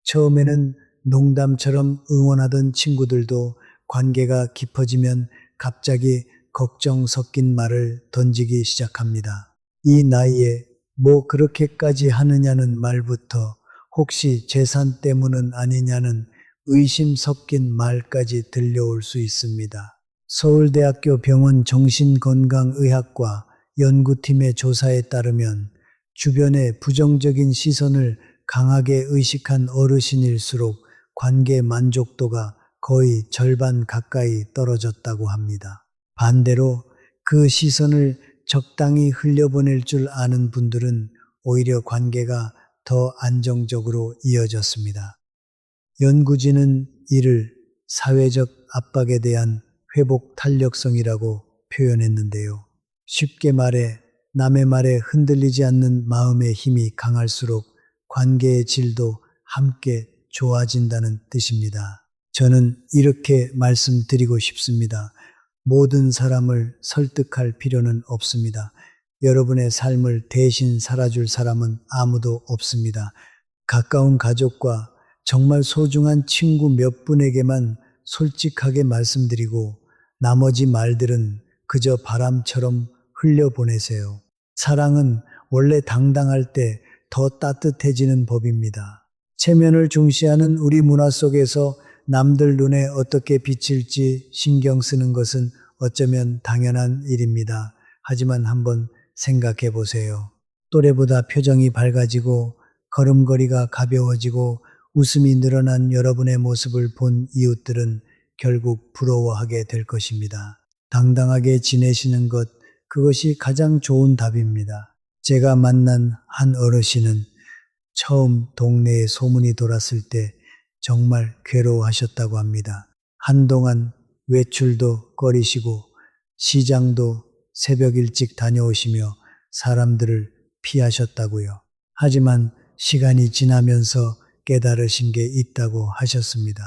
처음에는 농담처럼 응원하던 친구들도 관계가 깊어지면 갑자기 걱정 섞인 말을 던지기 시작합니다. 이 나이에 뭐 그렇게까지 하느냐는 말부터 혹시 재산 때문은 아니냐는 의심 섞인 말까지 들려올 수 있습니다. 서울대학교 병원 정신건강의학과 연구팀의 조사에 따르면 주변의 부정적인 시선을 강하게 의식한 어르신일수록 관계 만족도가 거의 절반 가까이 떨어졌다고 합니다. 반대로 그 시선을 적당히 흘려보낼 줄 아는 분들은 오히려 관계가 더 안정적으로 이어졌습니다. 연구진은 이를 사회적 압박에 대한 회복 탄력성이라고 표현했는데요. 쉽게 말해 남의 말에 흔들리지 않는 마음의 힘이 강할수록 관계의 질도 함께 좋아진다는 뜻입니다. 저는 이렇게 말씀드리고 싶습니다. 모든 사람을 설득할 필요는 없습니다. 여러분의 삶을 대신 살아줄 사람은 아무도 없습니다. 가까운 가족과 정말 소중한 친구 몇 분에게만 솔직하게 말씀드리고 나머지 말들은 그저 바람처럼 흘려보내세요. 사랑은 원래 당당할 때 더 따뜻해지는 법입니다. 체면을 중시하는 우리 문화 속에서 남들 눈에 어떻게 비칠지 신경 쓰는 것은 어쩌면 당연한 일입니다. 하지만 한번 생각해 보세요. 또래보다 표정이 밝아지고 걸음걸이가 가벼워지고 웃음이 늘어난 여러분의 모습을 본 이웃들은 결국 부러워하게 될 것입니다. 당당하게 지내시는 것, 그것이 가장 좋은 답입니다. 제가 만난 한 어르신은 처음 동네에 소문이 돌았을 때 정말 괴로워하셨다고 합니다. 한동안 외출도 꺼리시고 시장도 새벽 일찍 다녀오시며 사람들을 피하셨다고요. 하지만 시간이 지나면서 깨달으신 게 있다고 하셨습니다.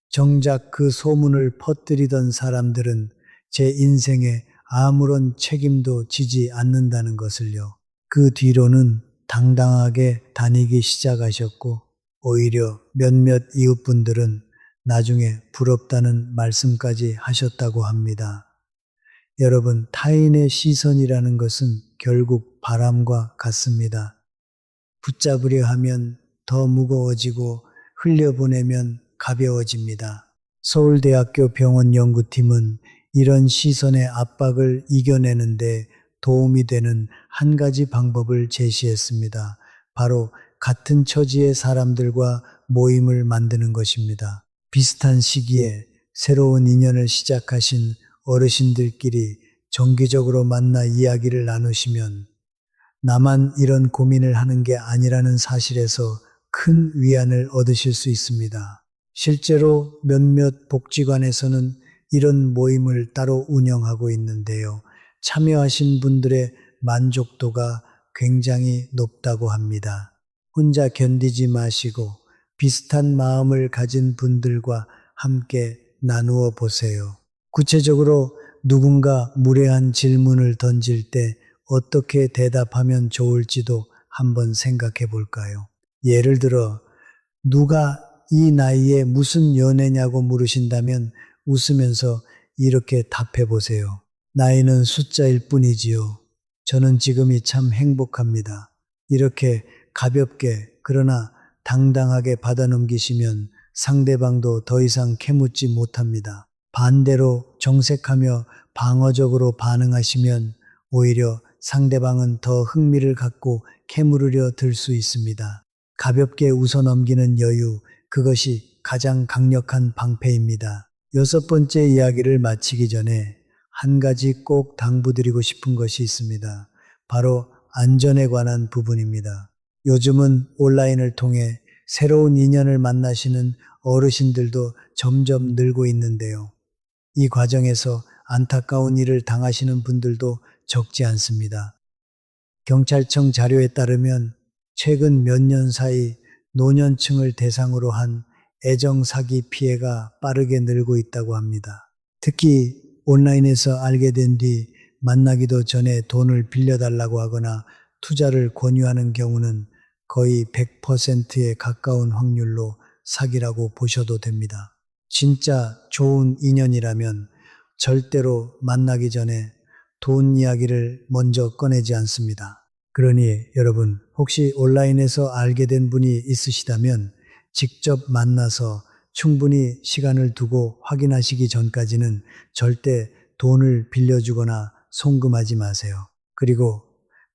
정작 그 소문을 퍼뜨리던 사람들은 제 인생에 아무런 책임도 지지 않는다는 것을요. 그 뒤로는 당당하게 다니기 시작하셨고 오히려 몇몇 이웃분들은 나중에 부럽다는 말씀까지 하셨다고 합니다. 여러분, 타인의 시선이라는 것은 결국 바람과 같습니다. 붙잡으려 하면 더 무거워지고 흘려보내면 가벼워집니다. 서울대학교 병원 연구팀은 이런 시선의 압박을 이겨내는데 도움이 되는 한 가지 방법을 제시했습니다. 바로 같은 처지의 사람들과 모임을 만드는 것입니다. 비슷한 시기에 새로운 인연을 시작하신 어르신들끼리 정기적으로 만나 이야기를 나누시면 나만 이런 고민을 하는 게 아니라는 사실에서 큰 위안을 얻으실 수 있습니다. 실제로 몇몇 복지관에서는 이런 모임을 따로 운영하고 있는데요. 참여하신 분들의 만족도가 굉장히 높다고 합니다. 혼자 견디지 마시고 비슷한 마음을 가진 분들과 함께 나누어 보세요. 구체적으로 누군가 무례한 질문을 던질 때 어떻게 대답하면 좋을지도 한번 생각해 볼까요? 예를 들어, 누가 이 나이에 무슨 연애냐고 물으신다면 웃으면서 이렇게 답해 보세요. 나이는 숫자일 뿐이지요. 저는 지금이 참 행복합니다. 이렇게 가볍게 그러나 당당하게 받아 넘기시면 상대방도 더 이상 캐묻지 못합니다. 반대로 정색하며 방어적으로 반응하시면 오히려 상대방은 더 흥미를 갖고 캐물으려 들 수 있습니다. 가볍게 웃어 넘기는 여유, 그것이 가장 강력한 방패입니다. 6번째 이야기를 마치기 전에 한 가지 꼭 당부드리고 싶은 것이 있습니다. 바로 안전에 관한 부분입니다. 요즘은 온라인을 통해 새로운 인연을 만나시는 어르신들도 점점 늘고 있는데요. 이 과정에서 안타까운 일을 당하시는 분들도 적지 않습니다. 경찰청 자료에 따르면 최근 몇 년 사이 노년층을 대상으로 한 애정 사기 피해가 빠르게 늘고 있다고 합니다. 특히 온라인에서 알게 된 뒤 만나기도 전에 돈을 빌려달라고 하거나 투자를 권유하는 경우는 거의 100%에 가까운 확률로 사기라고 보셔도 됩니다. 진짜 좋은 인연이라면 절대로 만나기 전에 돈 이야기를 먼저 꺼내지 않습니다. 그러니 여러분, 혹시 온라인에서 알게 된 분이 있으시다면 직접 만나서 충분히 시간을 두고 확인하시기 전까지는 절대 돈을 빌려주거나 송금하지 마세요. 그리고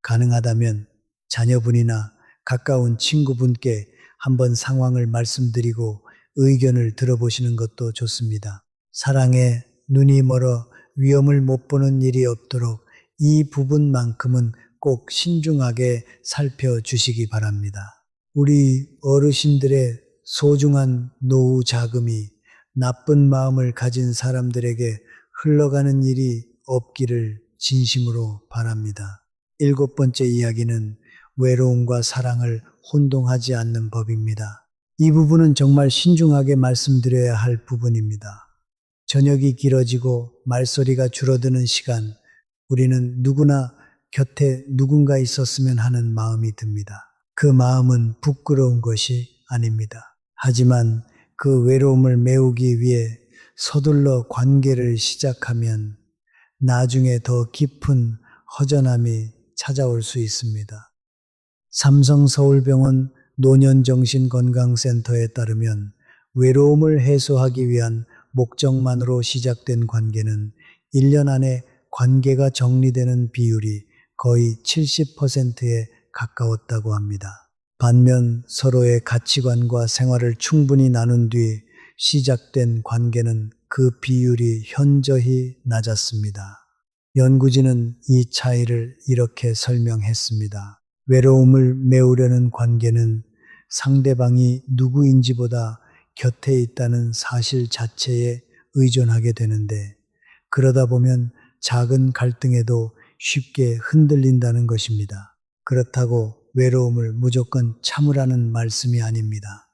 가능하다면 자녀분이나 가까운 친구분께 한번 상황을 말씀드리고 의견을 들어보시는 것도 좋습니다. 사랑에 눈이 멀어 위험을 못 보는 일이 없도록 이 부분만큼은 꼭 신중하게 살펴주시기 바랍니다. 우리 어르신들의 소중한 노후 자금이 나쁜 마음을 가진 사람들에게 흘러가는 일이 없기를 진심으로 바랍니다. 7번째 이야기는 외로움과 사랑을 혼동하지 않는 법입니다. 이 부분은 정말 신중하게 말씀드려야 할 부분입니다. 저녁이 길어지고 말소리가 줄어드는 시간, 우리는 누구나 곁에 누군가 있었으면 하는 마음이 듭니다. 그 마음은 부끄러운 것이 아닙니다. 하지만 그 외로움을 메우기 위해 서둘러 관계를 시작하면 나중에 더 깊은 허전함이 찾아올 수 있습니다. 삼성서울병원 노년정신건강센터에 따르면 외로움을 해소하기 위한 목적만으로 시작된 관계는 1년 안에 관계가 정리되는 비율이 거의 70%에 가까웠다고 합니다. 반면 서로의 가치관과 생활을 충분히 나눈 뒤 시작된 관계는 그 비율이 현저히 낮았습니다. 연구진은 이 차이를 이렇게 설명했습니다. 외로움을 메우려는 관계는 상대방이 누구인지보다 곁에 있다는 사실 자체에 의존하게 되는데, 그러다 보면 작은 갈등에도 쉽게 흔들린다는 것입니다. 그렇다고 외로움을 무조건 참으라는 말씀이 아닙니다.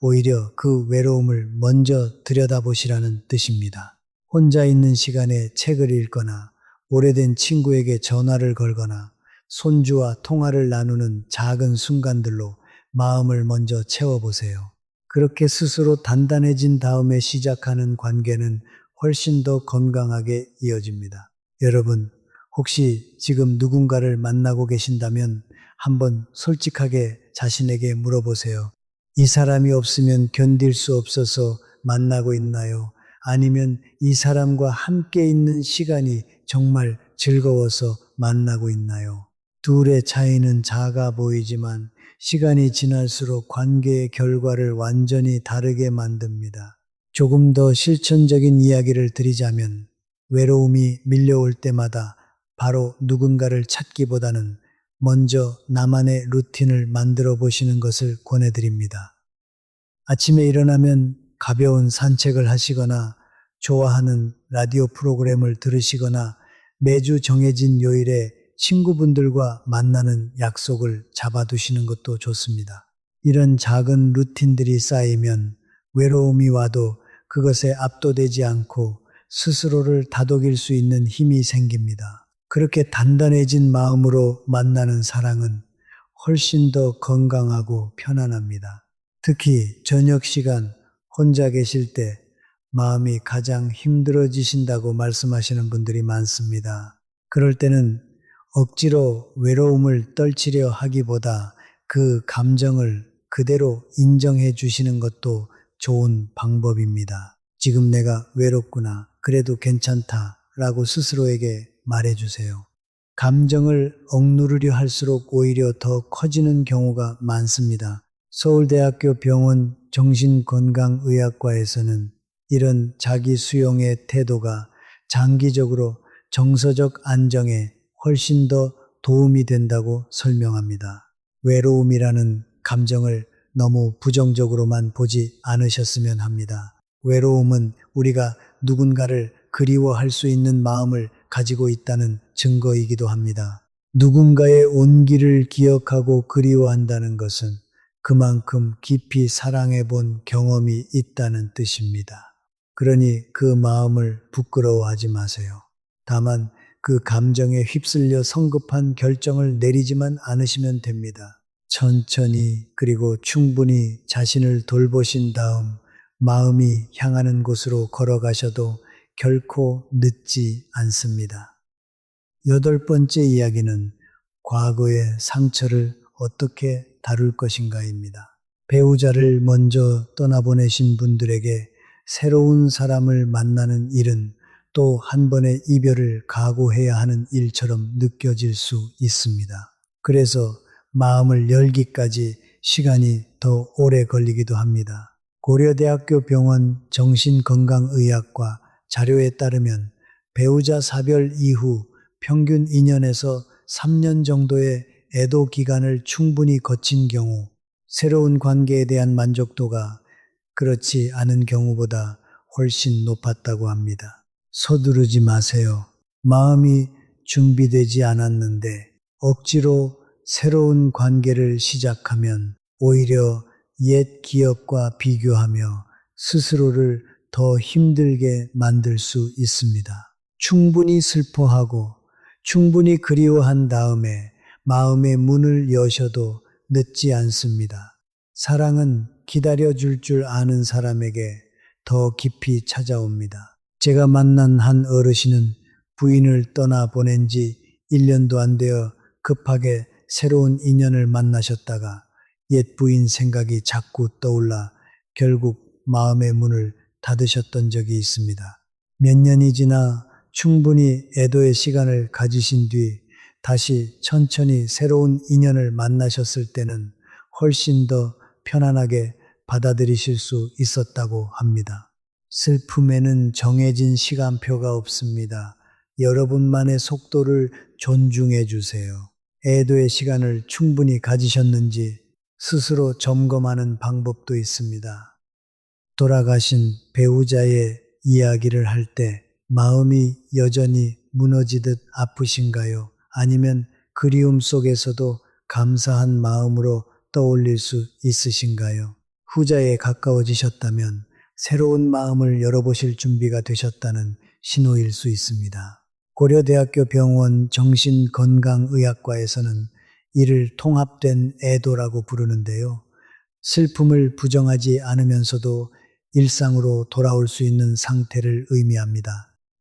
오히려 그 외로움을 먼저 들여다보시라는 뜻입니다. 혼자 있는 시간에 책을 읽거나 오래된 친구에게 전화를 걸거나 손주와 통화를 나누는 작은 순간들로 마음을 먼저 채워보세요. 그렇게 스스로 단단해진 다음에 시작하는 관계는 훨씬 더 건강하게 이어집니다. 여러분, 혹시 지금 누군가를 만나고 계신다면 한번 솔직하게 자신에게 물어보세요. 이 사람이 없으면 견딜 수 없어서 만나고 있나요? 아니면 이 사람과 함께 있는 시간이 정말 즐거워서 만나고 있나요? 둘의 차이는 작아 보이지만 시간이 지날수록 관계의 결과를 완전히 다르게 만듭니다. 조금 더 실천적인 이야기를 드리자면 외로움이 밀려올 때마다 바로 누군가를 찾기보다는 먼저 나만의 루틴을 만들어 보시는 것을 권해드립니다. 아침에 일어나면 가벼운 산책을 하시거나 좋아하는 라디오 프로그램을 들으시거나 매주 정해진 요일에 친구분들과 만나는 약속을 잡아두시는 것도 좋습니다. 이런 작은 루틴들이 쌓이면 외로움이 와도 그것에 압도되지 않고 스스로를 다독일 수 있는 힘이 생깁니다. 그렇게 단단해진 마음으로 만나는 사랑은 훨씬 더 건강하고 편안합니다. 특히 저녁 시간 혼자 계실 때 마음이 가장 힘들어지신다고 말씀하시는 분들이 많습니다. 그럴 때는 억지로 외로움을 떨치려 하기보다 그 감정을 그대로 인정해 주시는 것도 좋은 방법입니다. 지금 내가 외롭구나. 그래도 괜찮다. 라고 스스로에게 말해 주세요. 감정을 억누르려 할수록 오히려 더 커지는 경우가 많습니다. 서울대학교 병원 정신건강의학과에서는 이런 자기 수용의 태도가 장기적으로 정서적 안정에 훨씬 더 도움이 된다고 설명합니다. 외로움이라는 감정을 너무 부정적으로만 보지 않으셨으면 합니다. 외로움은 우리가 누군가를 그리워할 수 있는 마음을 가지고 있다는 증거이기도 합니다. 누군가의 온기를 기억하고 그리워한다는 것은 그만큼 깊이 사랑해 본 경험이 있다는 뜻입니다. 그러니 그 마음을 부끄러워하지 마세요. 다만 그 감정에 휩쓸려 성급한 결정을 내리지만 않으시면 됩니다. 천천히 그리고 충분히 자신을 돌보신 다음 마음이 향하는 곳으로 걸어가셔도 결코 늦지 않습니다. 8번째 이야기는 과거의 상처를 어떻게 다룰 것인가입니다. 배우자를 먼저 떠나보내신 분들에게 새로운 사람을 만나는 일은 또 한 번의 이별을 각오해야 하는 일처럼 느껴질 수 있습니다. 그래서 마음을 열기까지 시간이 더 오래 걸리기도 합니다. 고려대학교 병원 정신건강의학과 자료에 따르면 배우자 사별 이후 평균 2년에서 3년 정도의 애도 기간을 충분히 거친 경우 새로운 관계에 대한 만족도가 그렇지 않은 경우보다 훨씬 높았다고 합니다. 서두르지 마세요. 마음이 준비되지 않았는데 억지로 새로운 관계를 시작하면 오히려 옛 기억과 비교하며 스스로를 더 힘들게 만들 수 있습니다. 충분히 슬퍼하고 충분히 그리워한 다음에 마음의 문을 여셔도 늦지 않습니다. 사랑은 기다려줄 줄 아는 사람에게 더 깊이 찾아옵니다. 제가 만난 한 어르신은 부인을 떠나 보낸 지 1년도 안 되어 급하게 새로운 인연을 만나셨다가 옛 부인 생각이 자꾸 떠올라 결국 마음의 문을 닫으셨던 적이 있습니다. 몇 년이 지나 충분히 애도의 시간을 가지신 뒤 다시 천천히 새로운 인연을 만나셨을 때는 훨씬 더 편안하게 받아들이실 수 있었다고 합니다. 슬픔에는 정해진 시간표가 없습니다. 여러분만의 속도를 존중해 주세요. 애도의 시간을 충분히 가지셨는지 스스로 점검하는 방법도 있습니다. 돌아가신 배우자의 이야기를 할 때 마음이 여전히 무너지듯 아프신가요? 아니면 그리움 속에서도 감사한 마음으로 떠올릴 수 있으신가요? 후자에 가까워지셨다면 새로운 마음을 열어보실 준비가 되셨다는 신호일 수 있습니다. 고려대학교 병원 정신건강의학과에서는 이를 통합된 애도라고 부르는데요. 슬픔을 부정하지 않으면서도 일상으로 돌아올 수 있는 상태를 의미합니다.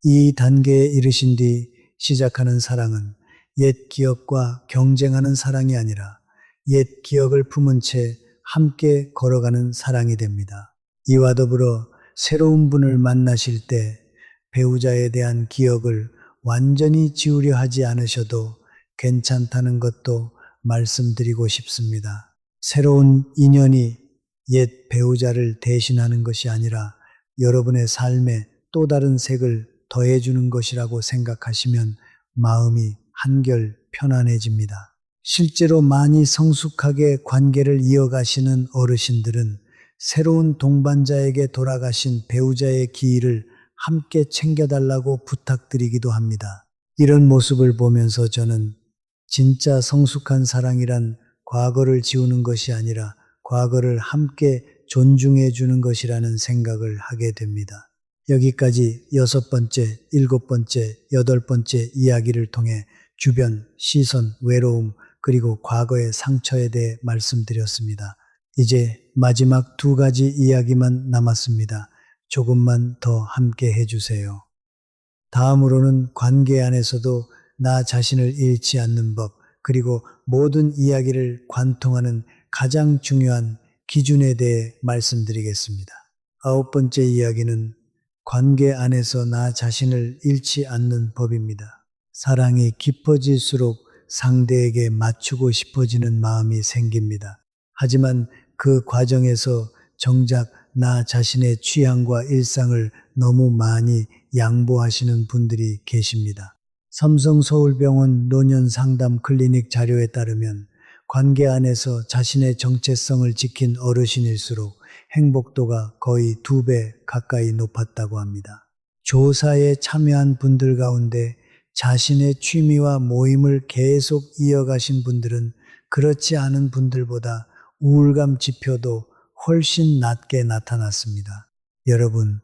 이 단계에 이르신 뒤 시작하는 사랑은 옛 기억과 경쟁하는 사랑이 아니라 옛 기억을 품은 채 함께 걸어가는 사랑이 됩니다. 이와 더불어 새로운 분을 만나실 때 배우자에 대한 기억을 완전히 지우려 하지 않으셔도 괜찮다는 것도 말씀드리고 싶습니다. 새로운 인연이 옛 배우자를 대신하는 것이 아니라 여러분의 삶에 또 다른 색을 더해주는 것이라고 생각하시면 마음이 한결 편안해집니다. 실제로 많이 성숙하게 관계를 이어가시는 어르신들은 새로운 동반자에게 돌아가신 배우자의 기일을 함께 챙겨달라고 부탁드리기도 합니다. 이런 모습을 보면서 저는 진짜 성숙한 사랑이란 과거를 지우는 것이 아니라 과거를 함께 존중해 주는 것이라는 생각을 하게 됩니다. 여기까지 6번째, 7번째, 8번째 이야기를 통해 주변, 시선, 외로움, 그리고 과거의 상처에 대해 말씀드렸습니다. 이제 마지막 2가지 이야기만 남았습니다. 조금만 더 함께 해주세요. 다음으로는 관계 안에서도 나 자신을 잃지 않는 법, 그리고 모든 이야기를 관통하는 가장 중요한 기준에 대해 말씀드리겠습니다. 9번째 이야기는 관계 안에서 나 자신을 잃지 않는 법입니다. 사랑이 깊어질수록 상대에게 맞추고 싶어지는 마음이 생깁니다. 하지만 그 과정에서 정작 나 자신의 취향과 일상을 너무 많이 양보하시는 분들이 계십니다. 삼성서울병원 노년상담 클리닉 자료에 따르면 관계 안에서 자신의 정체성을 지킨 어르신일수록 행복도가 거의 2배 가까이 높았다고 합니다. 조사에 참여한 분들 가운데 자신의 취미와 모임을 계속 이어가신 분들은 그렇지 않은 분들보다 우울감 지표도 훨씬 낮게 나타났습니다. 여러분,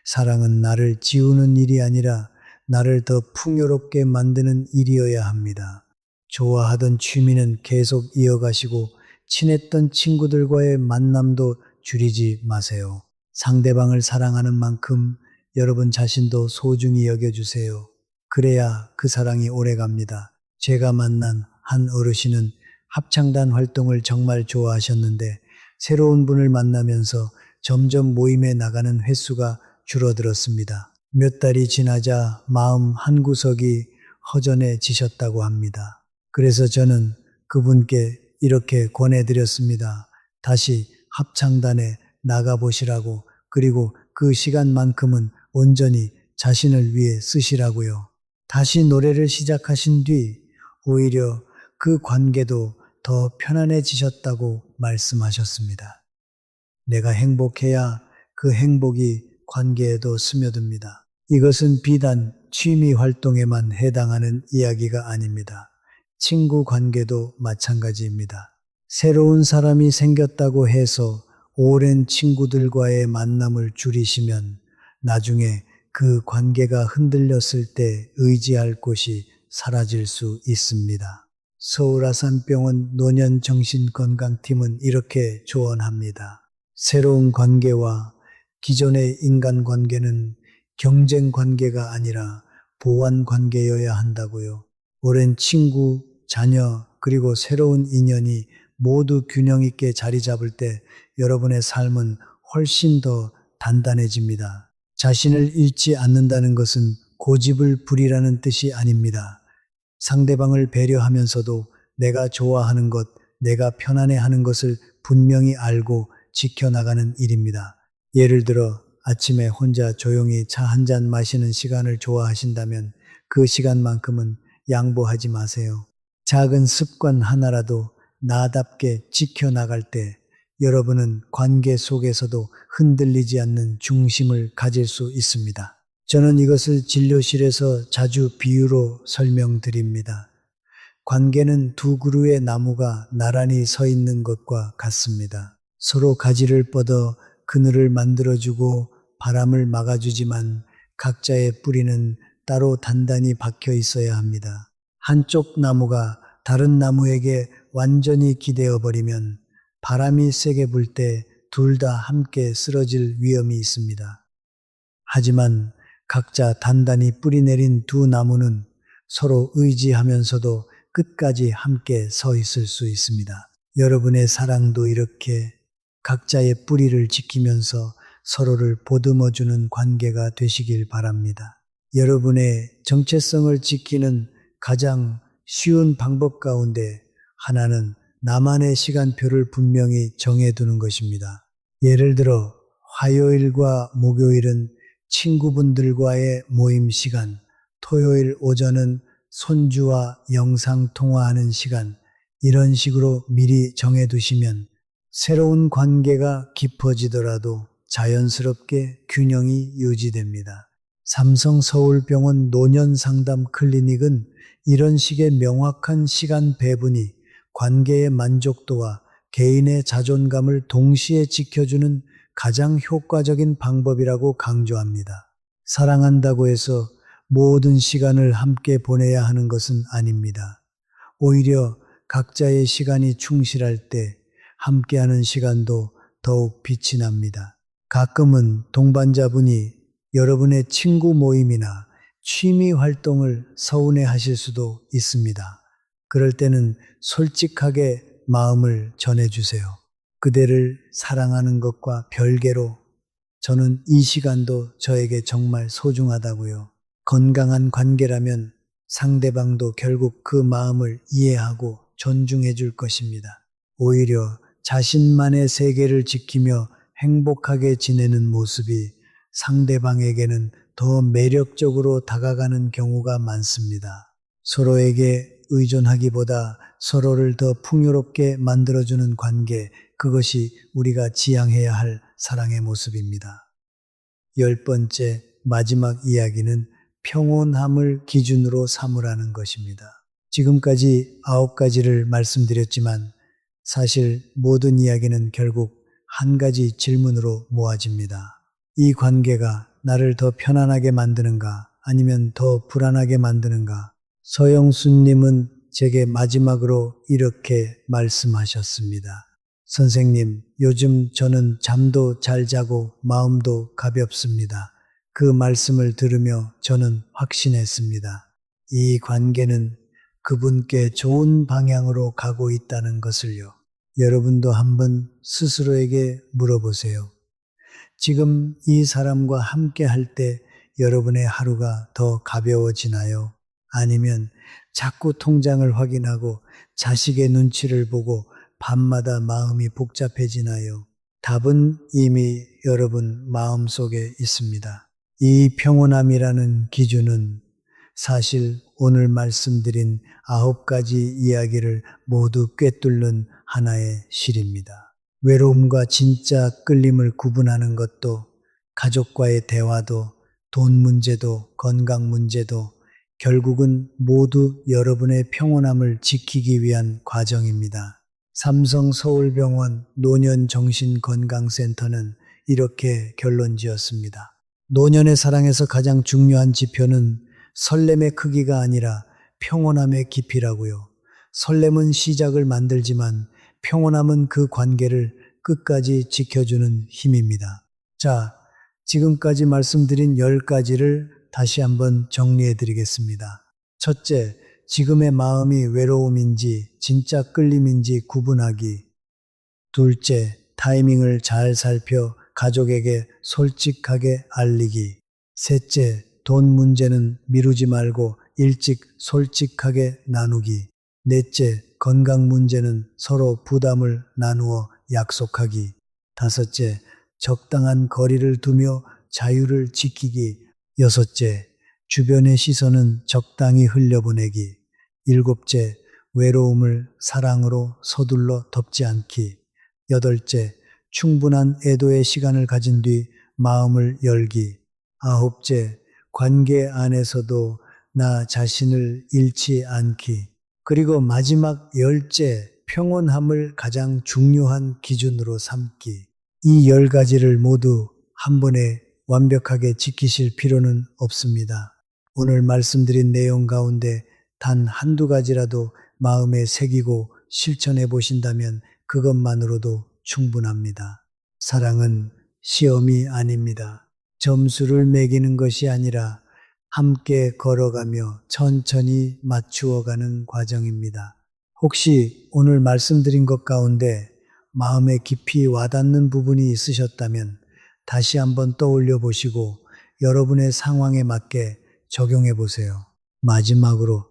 사랑은 나를 지우는 일이 아니라 나를 더 풍요롭게 만드는 일이어야 합니다. 좋아하던 취미는 계속 이어가시고 친했던 친구들과의 만남도 줄이지 마세요. 상대방을 사랑하는 만큼 여러분 자신도 소중히 여겨주세요. 그래야 그 사랑이 오래갑니다. 제가 만난 한 어르신은 합창단 활동을 정말 좋아하셨는데 새로운 분을 만나면서 점점 모임에 나가는 횟수가 줄어들었습니다. 몇 달이 지나자 마음 한구석이 허전해지셨다고 합니다. 그래서 저는 그분께 이렇게 권해드렸습니다. 다시 합창단에 나가보시라고, 그리고 그 시간만큼은 온전히 자신을 위해 쓰시라고요. 다시 노래를 시작하신 뒤 오히려 그 관계도 더 편안해지셨다고 말씀하셨습니다. 내가 행복해야 그 행복이 관계에도 스며듭니다. 이것은 비단 취미 활동에만 해당하는 이야기가 아닙니다. 친구 관계도 마찬가지입니다. 새로운 사람이 생겼다고 해서 오랜 친구들과의 만남을 줄이시면 나중에 그 관계가 흔들렸을 때 의지할 곳이 사라질 수 있습니다. 서울아산병원 노년정신건강팀은 이렇게 조언합니다. 새로운 관계와 기존의 인간관계는 경쟁 관계가 아니라 보완 관계여야 한다고요. 오랜 친구, 자녀, 그리고 새로운 인연이 모두 균형 있게 자리 잡을 때 여러분의 삶은 훨씬 더 단단해집니다. 자신을 잃지 않는다는 것은 고집을 부리라는 뜻이 아닙니다. 상대방을 배려하면서도 내가 좋아하는 것, 내가 편안해하는 것을 분명히 알고 지켜나가는 일입니다. 예를 들어 아침에 혼자 조용히 차 한 잔 마시는 시간을 좋아하신다면 그 시간만큼은 양보하지 마세요. 작은 습관 하나라도 나답게 지켜나갈 때 여러분은 관계 속에서도 흔들리지 않는 중심을 가질 수 있습니다. 저는 이것을 진료실에서 자주 비유로 설명드립니다. 관계는 2그루의 나무가 나란히 서 있는 것과 같습니다. 서로 가지를 뻗어 그늘을 만들어주고 바람을 막아주지만 각자의 뿌리는 따로 단단히 박혀 있어야 합니다. 한쪽 나무가 다른 나무에게 완전히 기대어 버리면 바람이 세게 불 때 둘 다 함께 쓰러질 위험이 있습니다. 하지만 각자 단단히 뿌리 내린 2 나무는 서로 의지하면서도 끝까지 함께 서 있을 수 있습니다. 여러분의 사랑도 이렇게 각자의 뿌리를 지키면서 서로를 보듬어주는 관계가 되시길 바랍니다. 여러분의 정체성을 지키는 가장 쉬운 방법 가운데 하나는 나만의 시간표를 분명히 정해두는 것입니다. 예를 들어 화요일과 목요일은 친구분들과의 모임 시간, 토요일 오전은 손주와 영상 통화하는 시간, 이런 식으로 미리 정해두시면 새로운 관계가 깊어지더라도 자연스럽게 균형이 유지됩니다. 삼성 서울병원 노년상담 클리닉은 이런 식의 명확한 시간 배분이 관계의 만족도와 개인의 자존감을 동시에 지켜주는 가장 효과적인 방법이라고 강조합니다. 사랑한다고 해서 모든 시간을 함께 보내야 하는 것은 아닙니다. 오히려 각자의 시간이 충실할 때 함께하는 시간도 더욱 빛이 납니다. 가끔은 동반자분이 여러분의 친구 모임이나 취미 활동을 서운해 하실 수도 있습니다. 그럴 때는 솔직하게 마음을 전해주세요. 그대를 사랑하는 것과 별개로 저는 이 시간도 저에게 정말 소중하다고요. 건강한 관계라면 상대방도 결국 그 마음을 이해하고 존중해 줄 것입니다. 오히려 자신만의 세계를 지키며 행복하게 지내는 모습이 상대방에게는 더 매력적으로 다가가는 경우가 많습니다. 서로에게 의존하기보다 서로를 더 풍요롭게 만들어주는 관계, 그것이 우리가 지향해야 할 사랑의 모습입니다. 10번째, 마지막 이야기는 평온함을 기준으로 삼으라는 것입니다. 지금까지 9가지를 말씀드렸지만 사실 모든 이야기는 결국 한 가지 질문으로 모아집니다. 이 관계가 나를 더 편안하게 만드는가 아니면 더 불안하게 만드는가? 서영수님은 제게 마지막으로 이렇게 말씀하셨습니다. 선생님, 요즘 저는 잠도 잘 자고 마음도 가볍습니다. 그 말씀을 들으며 저는 확신했습니다. 이 관계는 그분께 좋은 방향으로 가고 있다는 것을요. 여러분도 한번 스스로에게 물어보세요. 지금 이 사람과 함께 할 때 여러분의 하루가 더 가벼워지나요? 아니면 자꾸 통장을 확인하고 자식의 눈치를 보고 밤마다 마음이 복잡해지나요? 답은 이미 여러분 마음속에 있습니다. 이 평온함이라는 기준은 사실 오늘 말씀드린 9가지 이야기를 모두 꿰뚫는 하나의 실입니다. 외로움과 진짜 끌림을 구분하는 것도, 가족과의 대화도, 돈 문제도, 건강 문제도 결국은 모두 여러분의 평온함을 지키기 위한 과정입니다. 삼성 서울병원 노년정신건강센터는 이렇게 결론 지었습니다. 노년의 사랑에서 가장 중요한 지표는 설렘의 크기가 아니라 평온함의 깊이라고요. 설렘은 시작을 만들지만 평온함은 그 관계를 끝까지 지켜주는 힘입니다. 자, 지금까지 말씀드린 10가지를 다시 한번 정리해 드리겠습니다. 첫째, 지금의 마음이 외로움인지 진짜 끌림인지 구분하기. 둘째, 타이밍을 잘 살펴 가족에게 솔직하게 알리기. 셋째, 돈 문제는 미루지 말고 일찍 솔직하게 나누기. 넷째, 건강 문제는 서로 부담을 나누어 약속하기. 다섯째, 적당한 거리를 두며 자유를 지키기. 여섯째, 주변의 시선은 적당히 흘려보내기. 일곱째, 외로움을 사랑으로 서둘러 덮지 않기. 여덟째, 충분한 애도의 시간을 가진 뒤 마음을 열기. 아홉째, 관계 안에서도 나 자신을 잃지 않기. 그리고 마지막 10째, 평온함을 가장 중요한 기준으로 삼기. 이 10가지를 모두 한 번에 완벽하게 지키실 필요는 없습니다. 오늘 말씀드린 내용 가운데 단 한두 가지라도 마음에 새기고 실천해 보신다면 그것만으로도 충분합니다. 사랑은 시험이 아닙니다. 점수를 매기는 것이 아니라 함께 걸어가며 천천히 맞추어가는 과정입니다. 혹시 오늘 말씀드린 것 가운데 마음에 깊이 와닿는 부분이 있으셨다면 다시 한번 떠올려 보시고 여러분의 상황에 맞게 적용해 보세요. 마지막으로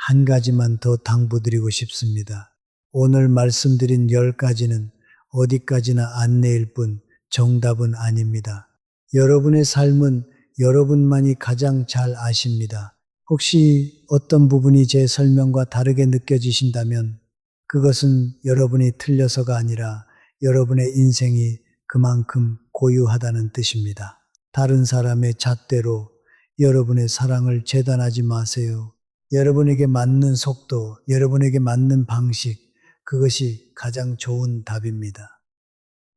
한 가지만 더 당부드리고 싶습니다. 오늘 말씀드린 10가지는 어디까지나 안내일 뿐 정답은 아닙니다. 여러분의 삶은 여러분만이 가장 잘 아십니다. 혹시 어떤 부분이 제 설명과 다르게 느껴지신다면 그것은 여러분이 틀려서가 아니라 여러분의 인생이 그만큼 고유하다는 뜻입니다. 다른 사람의 잣대로 여러분의 사랑을 재단하지 마세요. 여러분에게 맞는 속도, 여러분에게 맞는 방식, 그것이 가장 좋은 답입니다.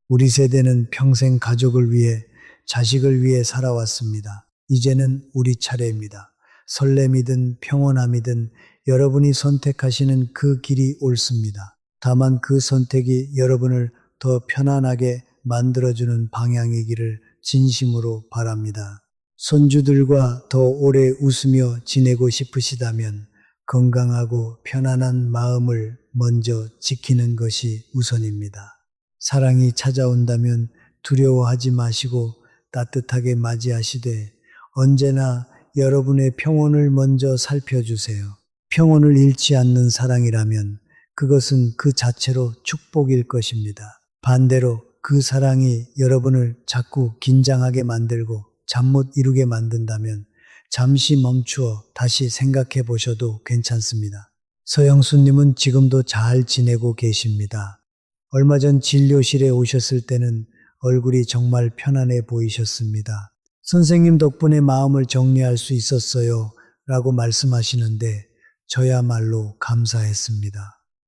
우리 세대는 평생 가족을 위해, 자식을 위해 살아왔습니다. 이제는 우리 차례입니다. 설렘이든 평온함이든 여러분이 선택하시는 그 길이 옳습니다. 다만 그 선택이 여러분을 더 편안하게 만들어주는 방향이기를 진심으로 바랍니다. 손주들과 더 오래 웃으며 지내고 싶으시다면 건강하고 편안한 마음을 먼저 지키는 것이 우선입니다. 사랑이 찾아온다면 두려워하지 마시고 따뜻하게 맞이하시되 언제나 여러분의 평온을 먼저 살펴주세요. 평온을 잃지 않는 사랑이라면 그것은 그 자체로 축복일 것입니다. 반대로 그 사랑이 여러분을 자꾸 긴장하게 만들고 잠 못 이루게 만든다면 잠시 멈추어 다시 생각해 보셔도 괜찮습니다. 서영수님은 지금도 잘 지내고 계십니다. 얼마 전 진료실에 오셨을 때는 얼굴이 정말 편안해 보이셨습니다. 선생님 덕분에 마음을 정리할 수 있었어요 라고 말씀하시는데 저야말로 감사했습니다.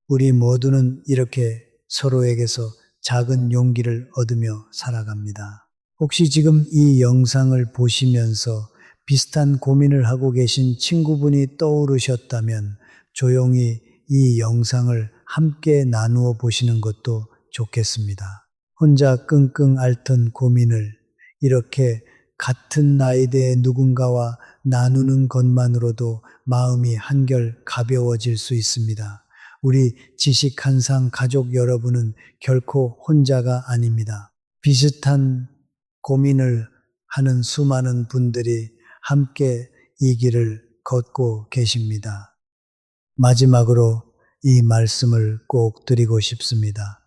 우리 모두는 이렇게 서로에게서 작은 용기를 얻으며 살아갑니다. 혹시 지금 이 영상을 보시면서 비슷한 고민을 하고 계신 친구분이 떠오르셨다면 조용히 이 영상을 함께 나누어 보시는 것도 좋겠습니다. 혼자 끙끙 앓던 고민을 이렇게 같은 나이대의 누군가와 나누는 것만으로도 마음이 한결 가벼워질 수 있습니다. 우리 지식한상 가족 여러분은 결코 혼자가 아닙니다. 비슷한 고민을 하는 수많은 분들이 함께 이 길을 걷고 계십니다. 마지막으로 이 말씀을 꼭 드리고 싶습니다.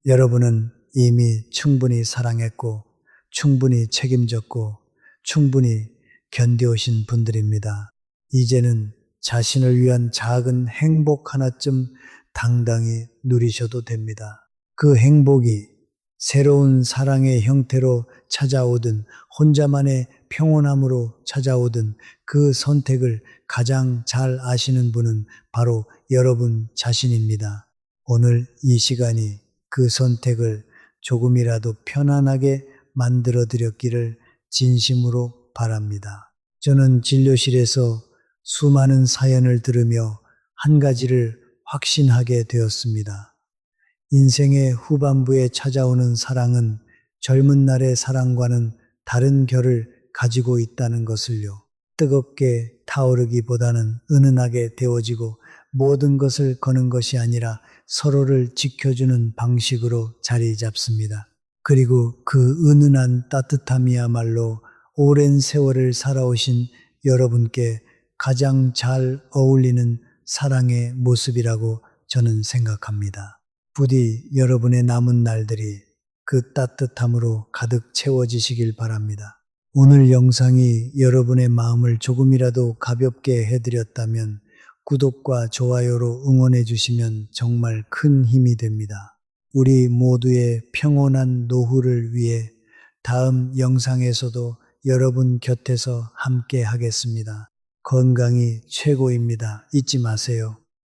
여러분은 이미 충분히 사랑했고, 충분히 책임졌고, 충분히 견뎌오신 분들입니다. 이제는 자신을 위한 작은 행복 하나쯤 당당히 누리셔도 됩니다. 그 행복이 새로운 사랑의 형태로 찾아오든 혼자만의 평온함으로 찾아오든 그 선택을 가장 잘 아시는 분은 바로 여러분 자신입니다. 오늘 이 시간이 그 선택을 조금이라도 편안하게 만들어 드렸기를 진심으로 바랍니다. 저는 진료실에서 수많은 사연을 들으며 한 가지를 확신하게 되었습니다. 인생의 후반부에 찾아오는 사랑은 젊은 날의 사랑과는 다른 결을 가지고 있다는 것을요. 뜨겁게 타오르기보다는 은은하게 데워지고 모든 것을 거는 것이 아니라 서로를 지켜주는 방식으로 자리 잡습니다. 그리고 그 은은한 따뜻함이야말로 오랜 세월을 살아오신 여러분께 가장 잘 어울리는 사랑의 모습이라고 저는 생각합니다. 부디 여러분의 남은 날들이 그 따뜻함으로 가득 채워지시길 바랍니다. 오늘 영상이 여러분의 마음을 조금이라도 가볍게 해드렸다면 구독과 좋아요로 응원해 주시면 정말 큰 힘이 됩니다. 우리 모두의 평온한 노후를 위해 다음 영상에서도 여러분 곁에서 함께 하겠습니다. 건강이 최고입니다. 잊지 마세요.